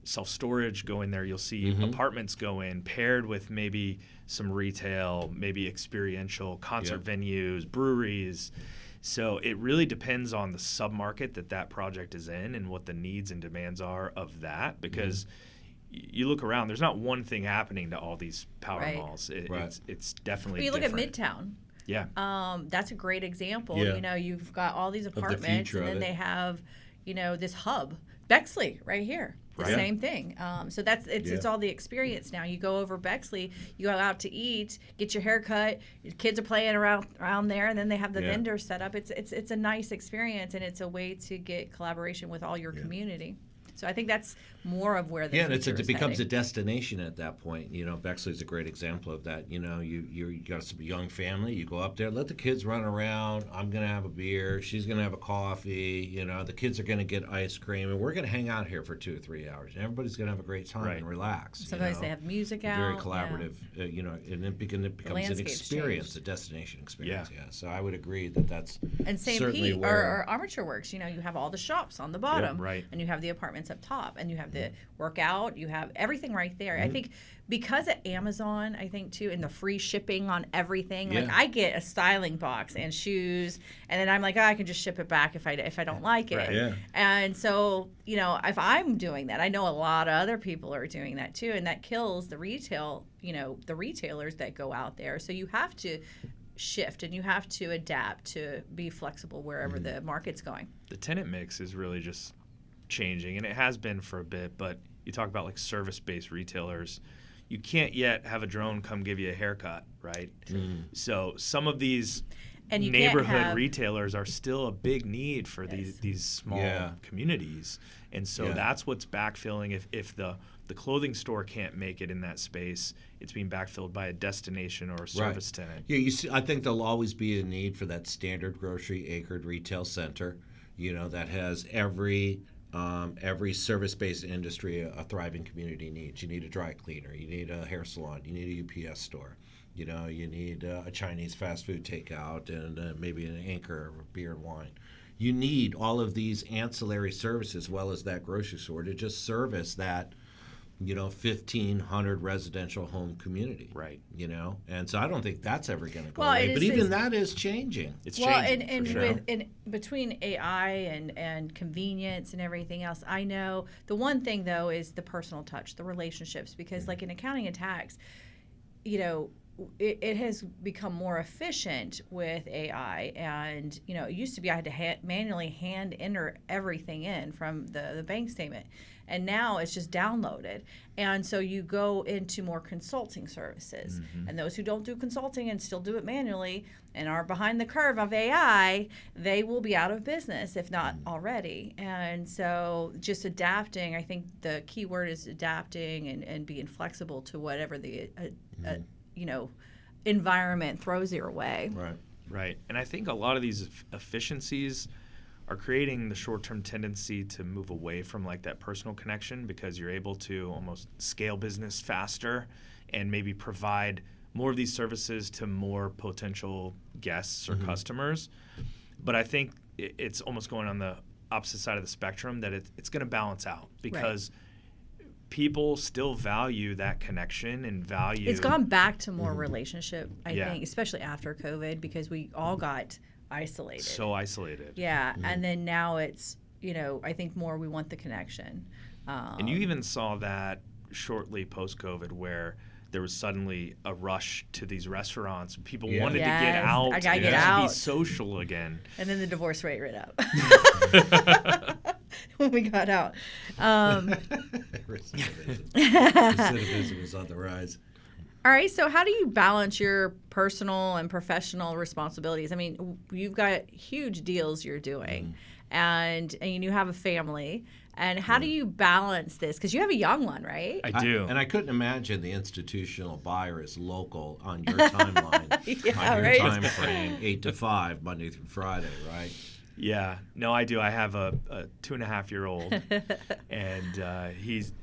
self-storage go in there. You'll see apartments go in paired with maybe some retail, maybe experiential concert venues, breweries. So it really depends on the submarket that project is in and what the needs and demands are of that, because you look around, there's not one thing happening to all these power malls. It's definitely But you look different. at Midtown. Yeah. That's a great example. Yeah. You know, you've got all these the apartments, future and of then it. they have, you know, this hub, Bexley, right here. The same thing. So it's all the experience now. You go over Bexley, you go out to eat, get your hair cut, your kids are playing around there, and then they have the vendors set up. It's a nice experience, and it's a way to get collaboration with all your community. So I think that's more of where the and future it is becomes heading. a destination at that point. You know, Bexley's a great example of that. You know, you got a young family. You go up there, let the kids run around. I'm gonna have a beer. She's gonna have a coffee. You know, the kids are gonna get ice cream, and we're gonna hang out here for 2 or 3 hours. And everybody's gonna have a great time and relax. Sometimes they have music out. Very collaborative. You know, and it becomes an landscape's experience, changed. a destination experience. Yeah. So I would agree that's And St. certainly Pete where or Armature Works, you know, you have all the shops on the bottom, and you have the apartments up top, and you have the workout, you have everything right there. I think because of Amazon, I think too, and the free shipping on everything, like I get a styling box and shoes, and then I'm like, I can just ship it back if I don't like it. And so, you know, if I'm doing that, I know a lot of other people are doing that too, and that kills the retail, you know, the retailers that go out there. So you have to shift and you have to adapt to be flexible wherever the market's going. The tenant mix is really just changing, and it has been for a bit, but you talk about like service-based retailers, you can't yet have a drone come give you a haircut, right? So some of these And you can't neighborhood have- retailers are still a big need for these small communities. And so that's what's backfilling. If the clothing store can't make it in that space, it's being backfilled by a destination or a service tenant. Yeah, you see, I think there'll always be a need for that standard grocery anchored retail center, that has every service-based industry a thriving community needs. You need a dry cleaner, you need a hair salon, you need a UPS store, you need a Chinese fast food takeout and maybe an anchor of beer and wine. You need all of these ancillary services as well as that grocery store to just service that 1,500 residential home community. Right. And so I don't think that's ever going to go Well, away. But even it's- that is changing. It's Well, changing. and for sure. between AI and convenience and everything else, I know the one thing though is the personal touch, the relationships, because like in accounting and tax, it has become more efficient with AI, and it used to be I had to manually hand enter everything in from the bank statement, and now it's just downloaded. And so you go into more consulting services, and those who don't do consulting and still do it manually and are behind the curve of AI, they will be out of business if not already. And so just adapting, I think the key word is adapting and being flexible to whatever the environment throws your way. Right. And I think a lot of these efficiencies are creating the short-term tendency to move away from like that personal connection, because you're able to almost scale business faster and maybe provide more of these services to more potential guests or customers. But I think it's almost going on the opposite side of the spectrum, that it's going to balance out, because people still value that connection and value. It's gone back to more relationship, I think, especially after COVID, because we all got isolated. So isolated. Yeah, and then now it's, I think more we want the connection. And you even saw that shortly post-COVID, where there was suddenly a rush to these restaurants. People wanted to get out I gotta and get just out. be social again. And then the divorce rate went up when we got out. Recidivism is on the rise. All right, so how do you balance your personal and professional responsibilities? I mean, you've got huge deals you're doing, and you have a family. And how do you balance this? Because you have a young one, right? I do. And I couldn't imagine the institutional buyer is local on your timeline, on your right. time frame, 8 to 5, Monday through Friday, right? Yeah. No, I do. I have a 2.5-year-old, and he's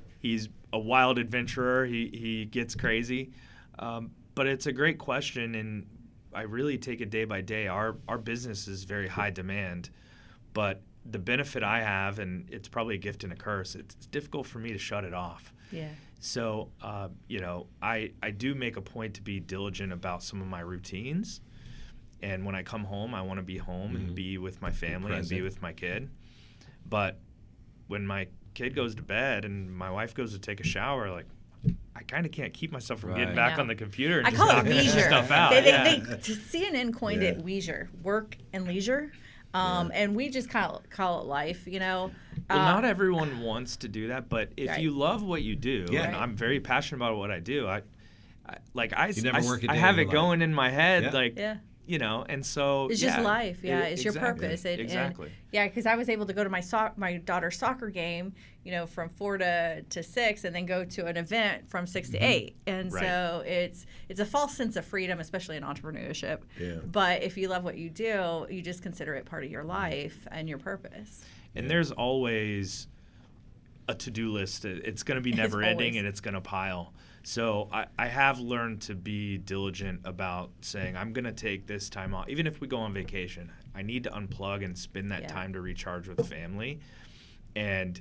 a wild adventurer. He gets crazy. But it's a great question, and I really take it day by day. Our business is very high demand, but the benefit I have, and it's probably a gift and a curse, it's difficult for me to shut it off. Yeah. So, I do make a point to be diligent about some of my routines. And when I come home, I want to be home and be with my family and be with my kid. But when my kid goes to bed and my wife goes to take a shower, like, I kind of can't keep myself from getting back on the computer and I just call it knocking some leisure. stuff out. CNN coined it leisure, work and leisure. And we just call it life, Well, not everyone wants to do that, but if you love what you do, and I'm very passionate about what I do, I have it going in my head, and so it's just life. It's your exactly, purpose. Exactly. Because I was able to go to my daughter's soccer game, from 4 to 6, and then go to an event from 6 to 8, and so it's a false sense of freedom, especially in entrepreneurship. Yeah. But if you love what you do, you just consider it part of your life and your purpose. And there's always a to-do list. It's going to be never-ending, and it's going to pile. So I have learned to be diligent about saying, I'm going to take this time off. Even if we go on vacation, I need to unplug and spend that time to recharge with family. And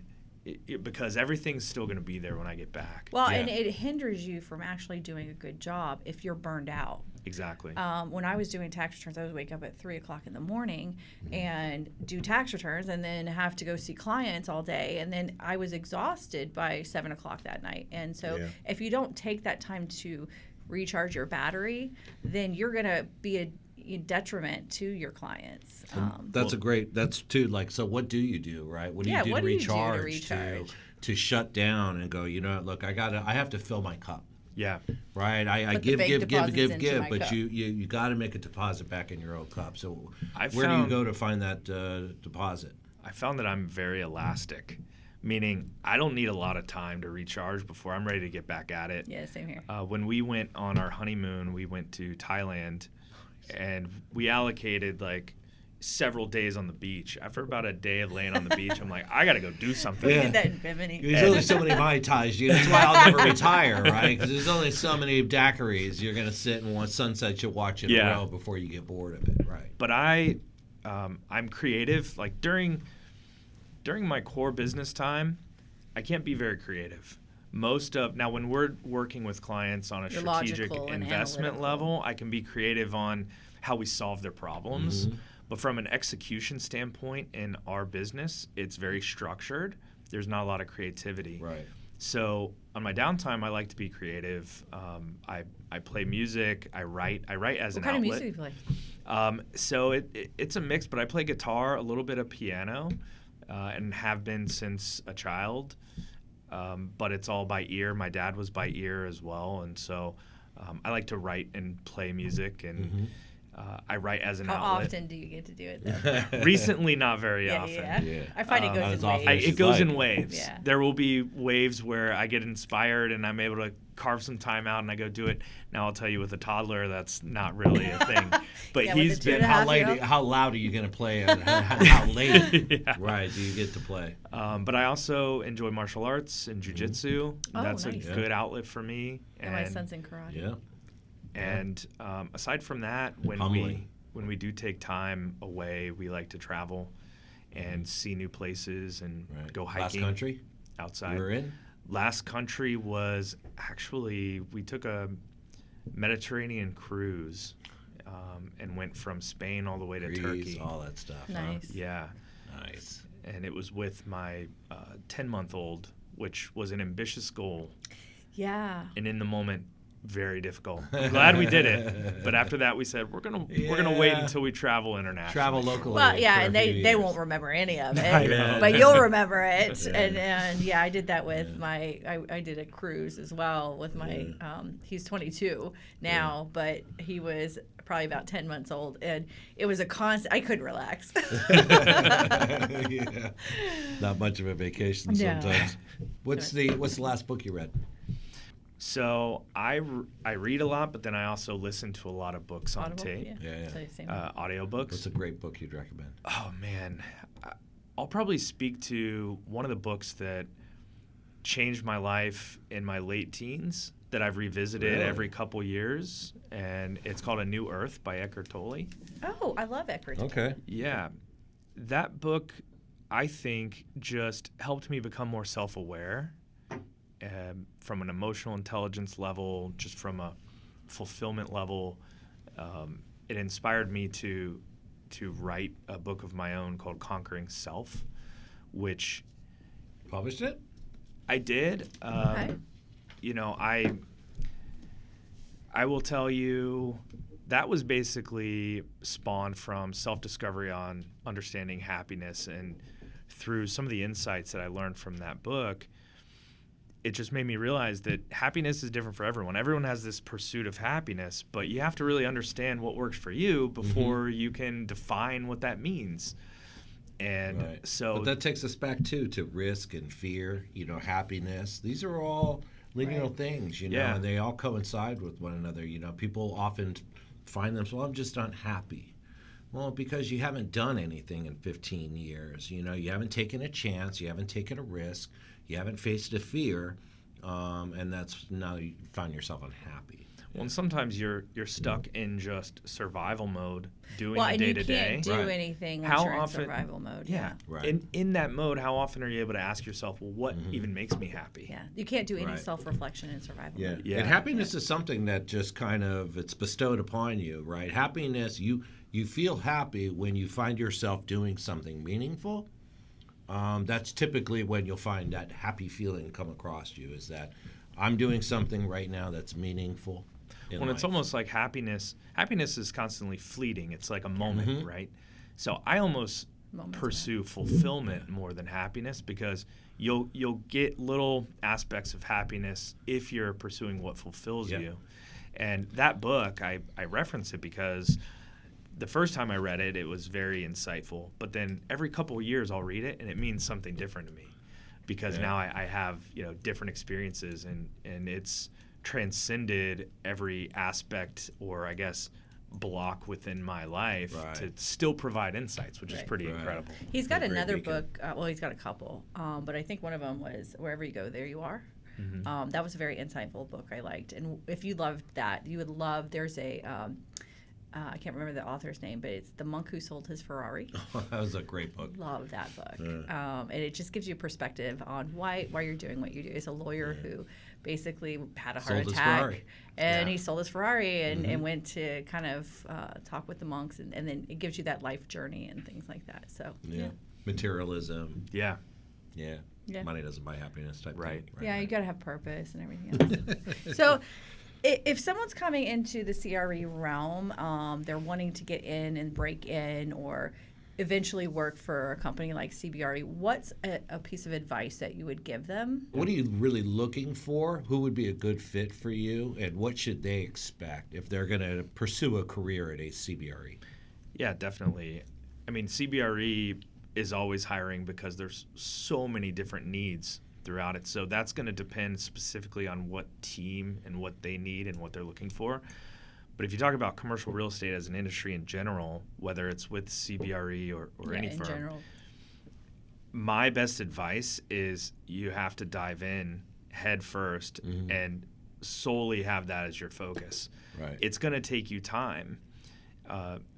because everything's still going to be there when I get back. Well, and it hinders you from actually doing a good job if you're burned out. Exactly. When I was doing tax returns, I would wake up at 3 o'clock in the morning and do tax returns, and then have to go see clients all day. And then I was exhausted by 7 o'clock that night. And so if you don't take that time to recharge your battery, then you're going to be a detriment to your clients. That's too, like, so what do you do, right? What do you do to recharge? To shut down and go, look, I have to fill my cup. Yeah. Right, I Put the give, bank give, deposits into give, my but cup. you got to make a deposit back in your own cup. So I where do you found- go to find that deposit? I found that I'm very elastic, meaning I don't need a lot of time to recharge before I'm ready to get back at it. Yeah, same here. When we went on our honeymoon, we went to Thailand, and we allocated like several days on the beach. After about a day of laying on the beach, I'm like, I got to go do something. We Yeah. did that in Bimini. There's only so many Mai Tais. That's why I'll never retire, right? Because there's only so many daiquiris. You're going to sit and watch sunsets. You'll watch in a row before you get bored of it, right? But I'm creative. Like during my core business time, I can't be very creative. Now when we're working with clients on a You're strategic logical and investment analytical. level, I can be creative on how we solve their problems. But from an execution standpoint in our business, it's very structured. There's not a lot of creativity. Right. So on my downtime, I like to be creative. I play music. I write. I write as What an kind of outlet. music do you play? So it's a mix, but I play guitar, a little bit of piano, and have been since a child. But it's all by ear. My dad was by ear as well, and so I like to write and play music, and I write as an How outlet. often do you get to do it, though? Recently, not very Yeah, often. Yeah. I find it Not goes as in often waves. as It goes like. in waves. Yeah. There will be waves where I get inspired and I'm able to carve some time out and I go do it. Now I'll tell you, with a toddler, that's not really a thing. But Yeah, with he's the two been. and a half- How loud are you going to play? And how late? Yeah. Right. Do you get to play? But I also enjoy martial arts and jujitsu. Oh, That's nice. a good outlet for me. And my son's in karate. Yeah. And aside from that, Humbling. when we do take time away, we like to travel and see new places and Right. go Last hiking country outside. you were in? Last country was actually, we took a Mediterranean cruise and went from Spain all the way to Greece, Turkey. all that stuff. Nice. Yeah. Huh? Nice. And it was with my 10-month-old, which was an ambitious goal. Yeah. And in the moment, very difficult. I'm glad we did it. But after that, we said, we're gonna wait Yeah. until we travel internationally. Travel locally. Well, yeah, for a and few they years. won't remember any of I it, know. but you'll remember it. Yeah. And yeah, I did that with I did a cruise as well with my. He's 22 now, but he was probably about 10 months old, and it was a constant. I couldn't relax. Yeah. Not much of a vacation No. sometimes. What's the last book you read? So I read a lot, but then I also listen to a lot of books on Audible? tape, Yeah. So same. audiobooks. What's a great book you'd recommend? Oh man, I'll probably speak to one of the books that changed my life in my late teens that I've revisited Really? every couple years, and it's called A New Earth by Eckhart Tolle. Oh, I love Eckhart. Okay. Yeah, that book, I think, just helped me become more self-aware from an emotional intelligence level, just from a fulfillment level. It inspired me to write a book of my own called Conquering Self, which Published it? I did. Okay. You know, I will tell you that was basically spawned from self-discovery on understanding happiness, and through some of the insights that I learned from that book, it just made me realize that happiness is different for everyone. Everyone has this pursuit of happiness, but you have to really understand what works for you before you can define what that means. And Right. so But that takes us back to risk and fear, happiness. These are all linear things, Yeah. and they all coincide with one another. People often find themselves, well, I'm just unhappy. Well, because you haven't done anything in 15 years. You haven't taken a chance, you haven't taken a risk, you haven't faced a fear, and that's now you find yourself unhappy. well, and sometimes you're stuck in just survival mode, doing Well, the and day you to can't day. do Right. anything once How you're in often- survival mode. Yeah. Right. In that mode, how often are you able to ask yourself, well, what even makes me happy? Yeah. You can't do any Right. self-reflection in survival Yeah. mode. Yeah. And happiness is something that just it's bestowed upon you, right? Happiness, you feel happy when you find yourself doing something meaningful. That's typically when you'll find that happy feeling come across you, is that I'm doing something right now that's meaningful. Well, it's almost like happiness is constantly fleeting. It's like a moment, right? So I almost Moments of pursue fulfillment more than happiness, because you'll get little aspects of happiness if you're pursuing what fulfills you. And that book, I reference it because the first time I read it, it was very insightful. But then every couple of years I'll read it and it means something different to me, because now I have different experiences, and it's transcended every aspect, or I guess block within my life to still provide insights, which is pretty incredible. He's got another book. Well, he's got a couple, but I think one of them was Wherever You Go, There You Are. That was a very insightful book I liked. And if you loved that, you would love, there's a, I can't remember the author's name, but it's The Monk Who Sold His Ferrari. That was a great book. Love that book. And it just gives you perspective on why you're doing what you do. It's a lawyer who basically had a heart attack, and he sold his Ferrari and went to kind of talk with the monks, and then it gives you that life journey and things like that. So Materialism. Yeah. Money doesn't buy happiness type thing. Yeah, you got to have purpose and everything else. So if someone's coming into the CRE realm, they're wanting to get in and break in, or eventually work for a company like CBRE, what's a piece of advice that you would give them? What are you really looking for? Who would be a good fit for you? And what should they expect if they're going to pursue a career at a CBRE? Yeah, definitely. I mean, CBRE is always hiring because there's so many different needs throughout it. So that's going to depend specifically on what team and what they need and what they're looking for. But if you talk about commercial real estate as an industry in general, whether it's with CBRE or any firm, general. My best advice is you have to dive in head first and solely have that as your focus. It's going to take you time,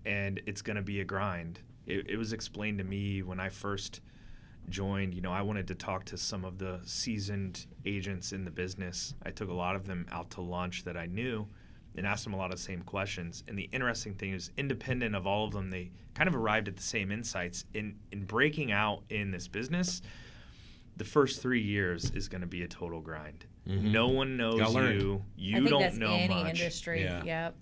and it's going to be a grind. It was explained to me when I first joined, I wanted to talk to some of the seasoned agents in the business. I took a lot of them out to lunch that I knew and asked them a lot of the same questions. And the interesting thing is, independent of all of them, they kind of arrived at the same insights. In breaking out in this business, the first 3 years is going to be a total grind. No one knows you. You I think don't that's know any much. industry.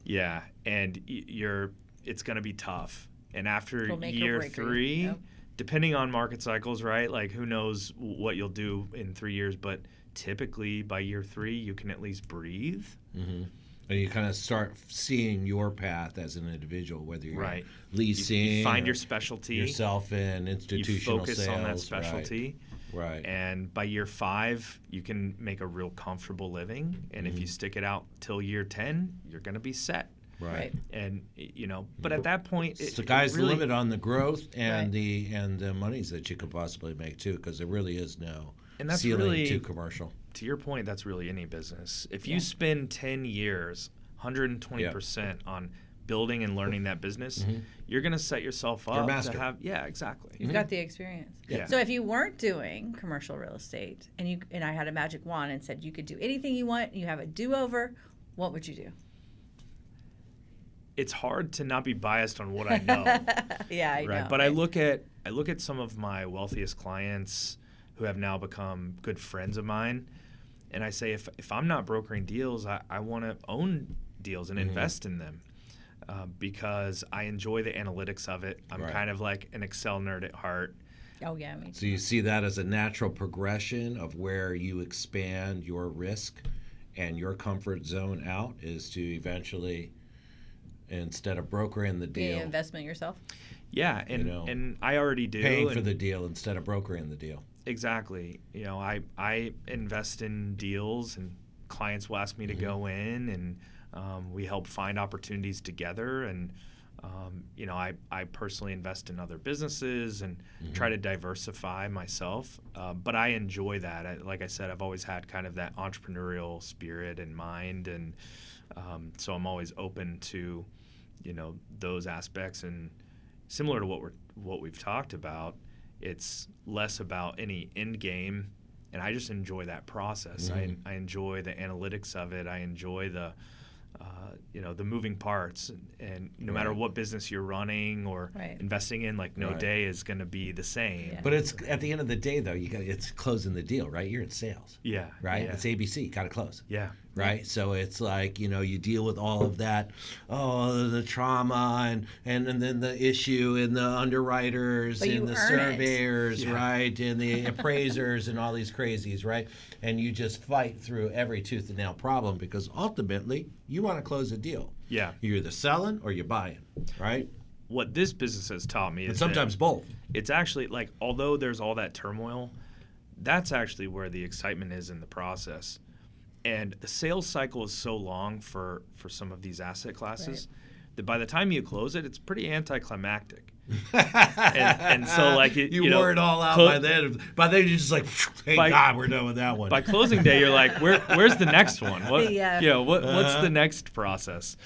Yeah, and it's going to be tough. And after year 3, depending on market cycles, right? Like, who knows what you'll do in 3 years, but typically by year 3, you can at least breathe. And you kind of start seeing your path as an individual, whether you're leasing, you find your specialty, yourself in institutional you focus sales, on that specialty. Right. And by year 5, you can make a real comfortable living. And if you stick it out till year 10, you're going to be set. Right. And but at that point, the sky's the limit on the growth and the monies that you could possibly make too, because there really is no ceiling to commercial. To your point, that's really any business. If you spend 10 years, 120% on building and learning that business, you're going to set yourself up to have. Yeah, exactly. You've got the experience. So if you weren't doing commercial real estate and I had a magic wand and said you could do anything you want, you have a do-over, what would you do? It's hard to not be biased on what I know. I know. But I look at some of my wealthiest clients who have now become good friends of mine, and I say, if I'm not brokering deals, I want to own deals and invest in them, because I enjoy the analytics of it. I'm kind of like an Excel nerd at heart. Oh yeah, me too. So you see that as a natural progression of where you expand your risk and your comfort zone out, is to eventually, instead of brokering the deal, the investment yourself. Yeah, and I already do. Paying for the deal instead of brokering the deal. Exactly. I invest in deals, and clients will ask me to go in, and we help find opportunities together. And I personally invest in other businesses and try to diversify myself. But I enjoy that. Like I said, I've always had kind of that entrepreneurial spirit and mind, and so I'm always open to those aspects. And similar to what we've talked about, it's less about any end game, and I just enjoy that process. I enjoy the analytics of it. I enjoy the moving parts, and no matter what business you're running or investing in, like no day is going to be the same. But it's at the end of the day, though, it's closing the deal, right? You're in sales. Yeah. Right? Yeah. It's ABC, got to close. Yeah. right? So it's like, you deal with all of that, the trauma and then the issue and the underwriters But you and the earn it. surveyors, right? And the appraisers and all these crazies, right? And you just fight through every tooth and nail problem because ultimately you want to close a deal. Yeah. You're either selling or you're buying, right? What this business has taught me But is sometimes that both. it's actually like, although there's all that turmoil, that's actually where the excitement is in the process. And the sales cycle is so long for some of these asset classes that by the time you close it, it's pretty anticlimactic. and so like you wore it all out by then. By then you're just like, thank God we're done with that one. By closing day, you're like, where's the next one? What's Uh-huh. the next process?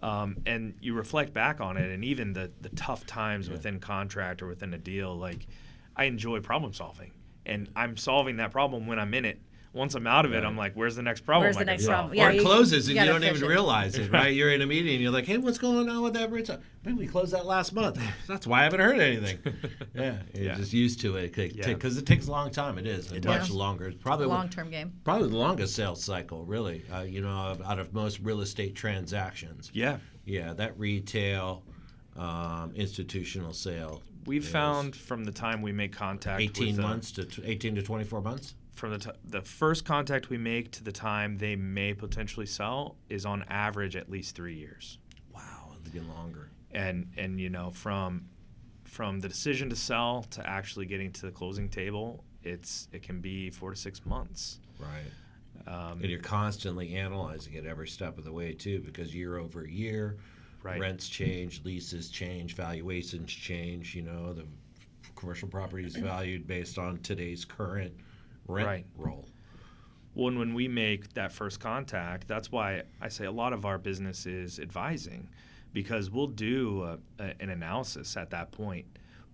And you reflect back on it, and even the tough times within contract or within a deal, like I enjoy problem solving, and I'm solving that problem when I'm in it. Once I'm out of it, I'm like, where's the next problem? Where's the I can next solve? problem? Yeah, or it closes and you gotta don't even fish it. realize it, right? You're in a meeting and you're like, hey, what's going on with that bridge? Man, we closed that last month. That's why I haven't heard anything. You're just used to it because it takes a long time. It is. Much longer. It's probably Long-term game. Probably the longest sales cycle, really, out of most real estate transactions. Yeah. Yeah, that retail, institutional sale. We've found from the time we make contact 18 with months to 18 to 24 months? From the first contact we make to the time they may potentially sell is on average at least 3 years. Wow, it's getting longer. And from the decision to sell to actually getting to the closing table, it can be 4 to 6 months. Right. And you're constantly analyzing it every step of the way too, because year over year, rents change, leases change, valuations change. The commercial property is valued based on today's current rent roll. Well, and when we make that first contact, that's why I say a lot of our business is advising, because we'll do an analysis at that point.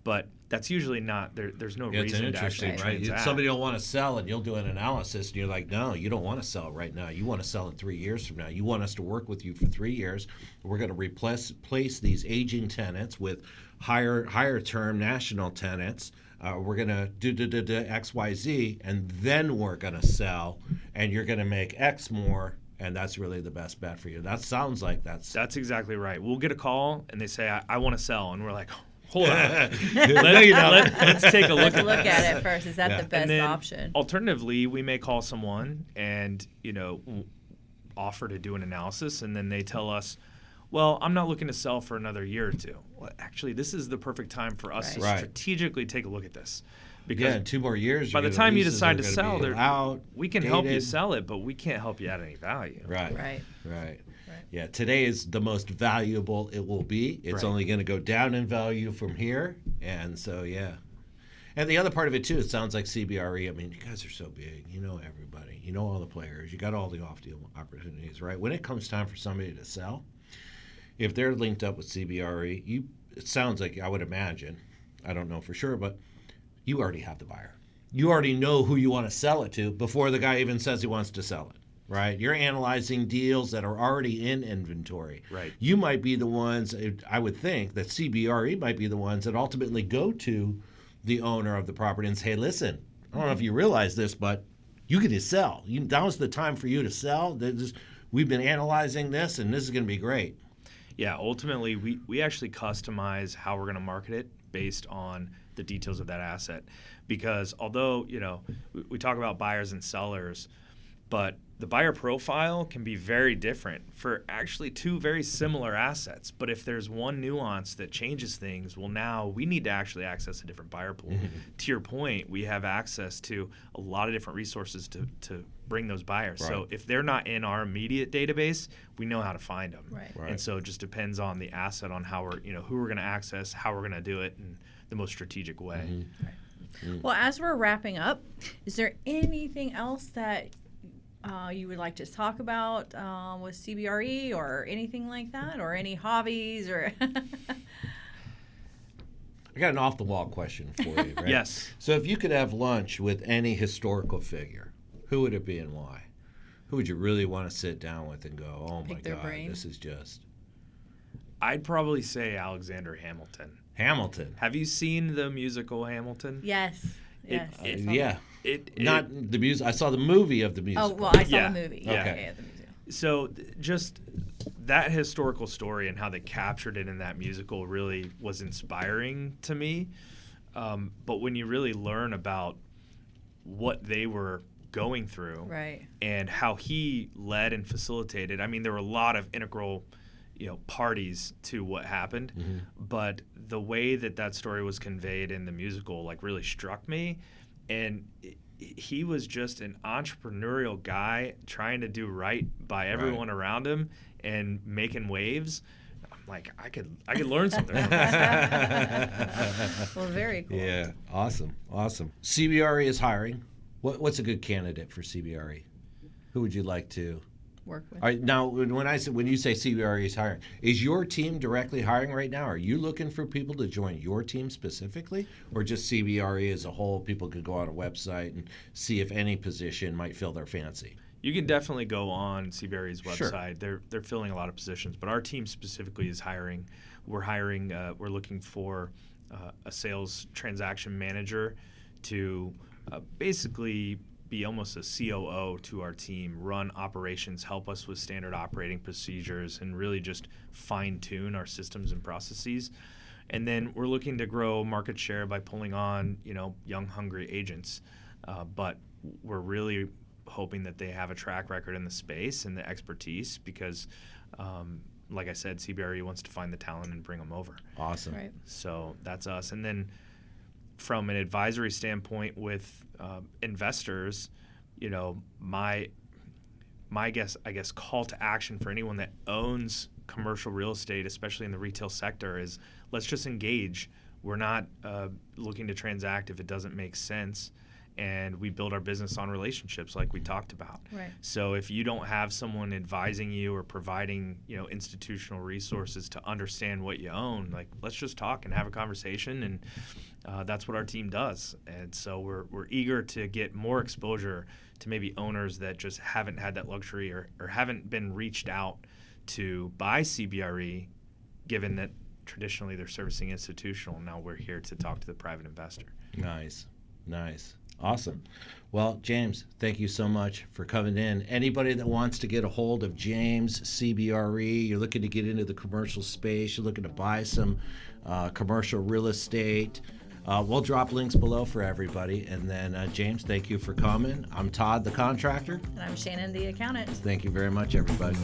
But that's usually not there's no reason to actually transact. Somebody will want to sell and you'll do an analysis and you're like, no, you don't want to sell right now. You want to sell in 3 years from now. You want us to work with you for 3 years. We're going to replace these aging tenants with higher term national tenants. We're going to do X, Y, Z, and then we're going to sell, and you're going to make X more, and that's really the best bet for you. That sounds like that's exactly right. We'll get a call, and they say, I want to sell, and we're like, hold on. Let's take a look. Let's look at it first. Is that the best and then, option? Alternatively, we may call someone and offer to do an analysis, and then they tell us, well, I'm not looking to sell for another year or two. Well, actually, this is the perfect time for us to strategically take a look at this. Because in 2 more years, by the time you decide to sell, we can help you dated. sell it, but we can't help you add any value. Right. Yeah, today is the most valuable it will be. It's only going to go down in value from here. And so, yeah. And the other part of it, too, it sounds like CBRE. I mean, you guys are so big. You know everybody. You know all the players. You got all the off-deal opportunities, right? When it comes time for somebody to sell, if they're linked up with CBRE, it sounds like, I would imagine, I don't know for sure, but you already have the buyer. You already know who you want to sell it to before the guy even says he wants to sell it, right? You're analyzing deals that are already in inventory. Right. You might be the ones, I would think, that CBRE might be the ones that ultimately go to the owner of the property and say, hey, listen, I don't know if you realize this, but you get to sell. Now's the time for you to sell. We've been analyzing this, and this is going to be great. Yeah, ultimately, we actually customize how we're going to market it based on the details of that asset. Because although, we talk about buyers and sellers, but the buyer profile can be very different for actually two very similar assets. But if there's one nuance that changes things, well, now we need to actually access a different buyer pool. To your point, we have access to a lot of different resources to bring those buyers. Right. So if they're not in our immediate database, we know how to find them. Right. And so it just depends on the asset, on how we're, who we're going to access, how we're going to do it in the most strategic way. Well, as we're wrapping up, is there anything else that you would like to talk about with CBRE or anything like that, or any hobbies or? I got an off-the-wall question for you, right? Yes. So if you could have lunch with any historical figure, who would it be and why? Who would you really want to sit down with and go, oh my God, this is just... I'd probably say Alexander Hamilton. Hamilton. Have you seen the musical Hamilton? Yes. Yeah. Not the music. I saw the movie of the musical. Oh, well, I saw the movie. Yeah. Okay. The musical. So just that historical story and how they captured it in that musical really was inspiring to me. But when you really learn about what they were going through Right. and how he led and facilitated, I mean, there were a lot of integral, parties to what happened, but the way that story was conveyed in the musical, like, really struck me. And he was just an entrepreneurial guy trying to do right by everyone around him and making waves. I'm like, I could learn something from this. Well, very cool. Yeah, awesome. CBRE is hiring. What's a good candidate for CBRE? Who would you like to Work with. All right, now, when you say CBRE is hiring, is your team directly hiring right now? Are you looking for people to join your team specifically, or just CBRE as a whole? People could go on a website and see if any position might fill their fancy. You can definitely go on CBRE's Sure. website. They're filling a lot of positions, but our team specifically is hiring. We're hiring. We're looking for a sales transaction manager to basically be almost a COO to our team, run operations, help us with standard operating procedures, and really just fine-tune our systems and processes. And then we're looking to grow market share by pulling on, young, hungry agents. But we're really hoping that they have a track record in the space and the expertise because, like I said, CBRE wants to find the talent and bring them over. Awesome. Right. So that's us. And then from an advisory standpoint with investors, my guess, call to action for anyone that owns commercial real estate, especially in the retail sector, is let's just engage. We're not looking to transact if it doesn't make sense. And we build our business on relationships like we talked about. Right. So if you don't have someone advising you or providing, institutional resources to understand what you own, like, let's just talk and have a conversation. And that's what our team does. And so we're eager to get more exposure to maybe owners that just haven't had that luxury or haven't been reached out to by CBRE, given that traditionally they're servicing institutional. Now we're here to talk to the private investor. Nice. Awesome. Well, James, thank you so much for coming in. Anybody that wants to get a hold of James, CBRE, you're looking to get into the commercial space, you're looking to buy some commercial real estate, we'll drop links below for everybody. And then, James, thank you for coming. I'm Todd, the contractor. And I'm Shannon, the accountant. Thank you very much, everybody.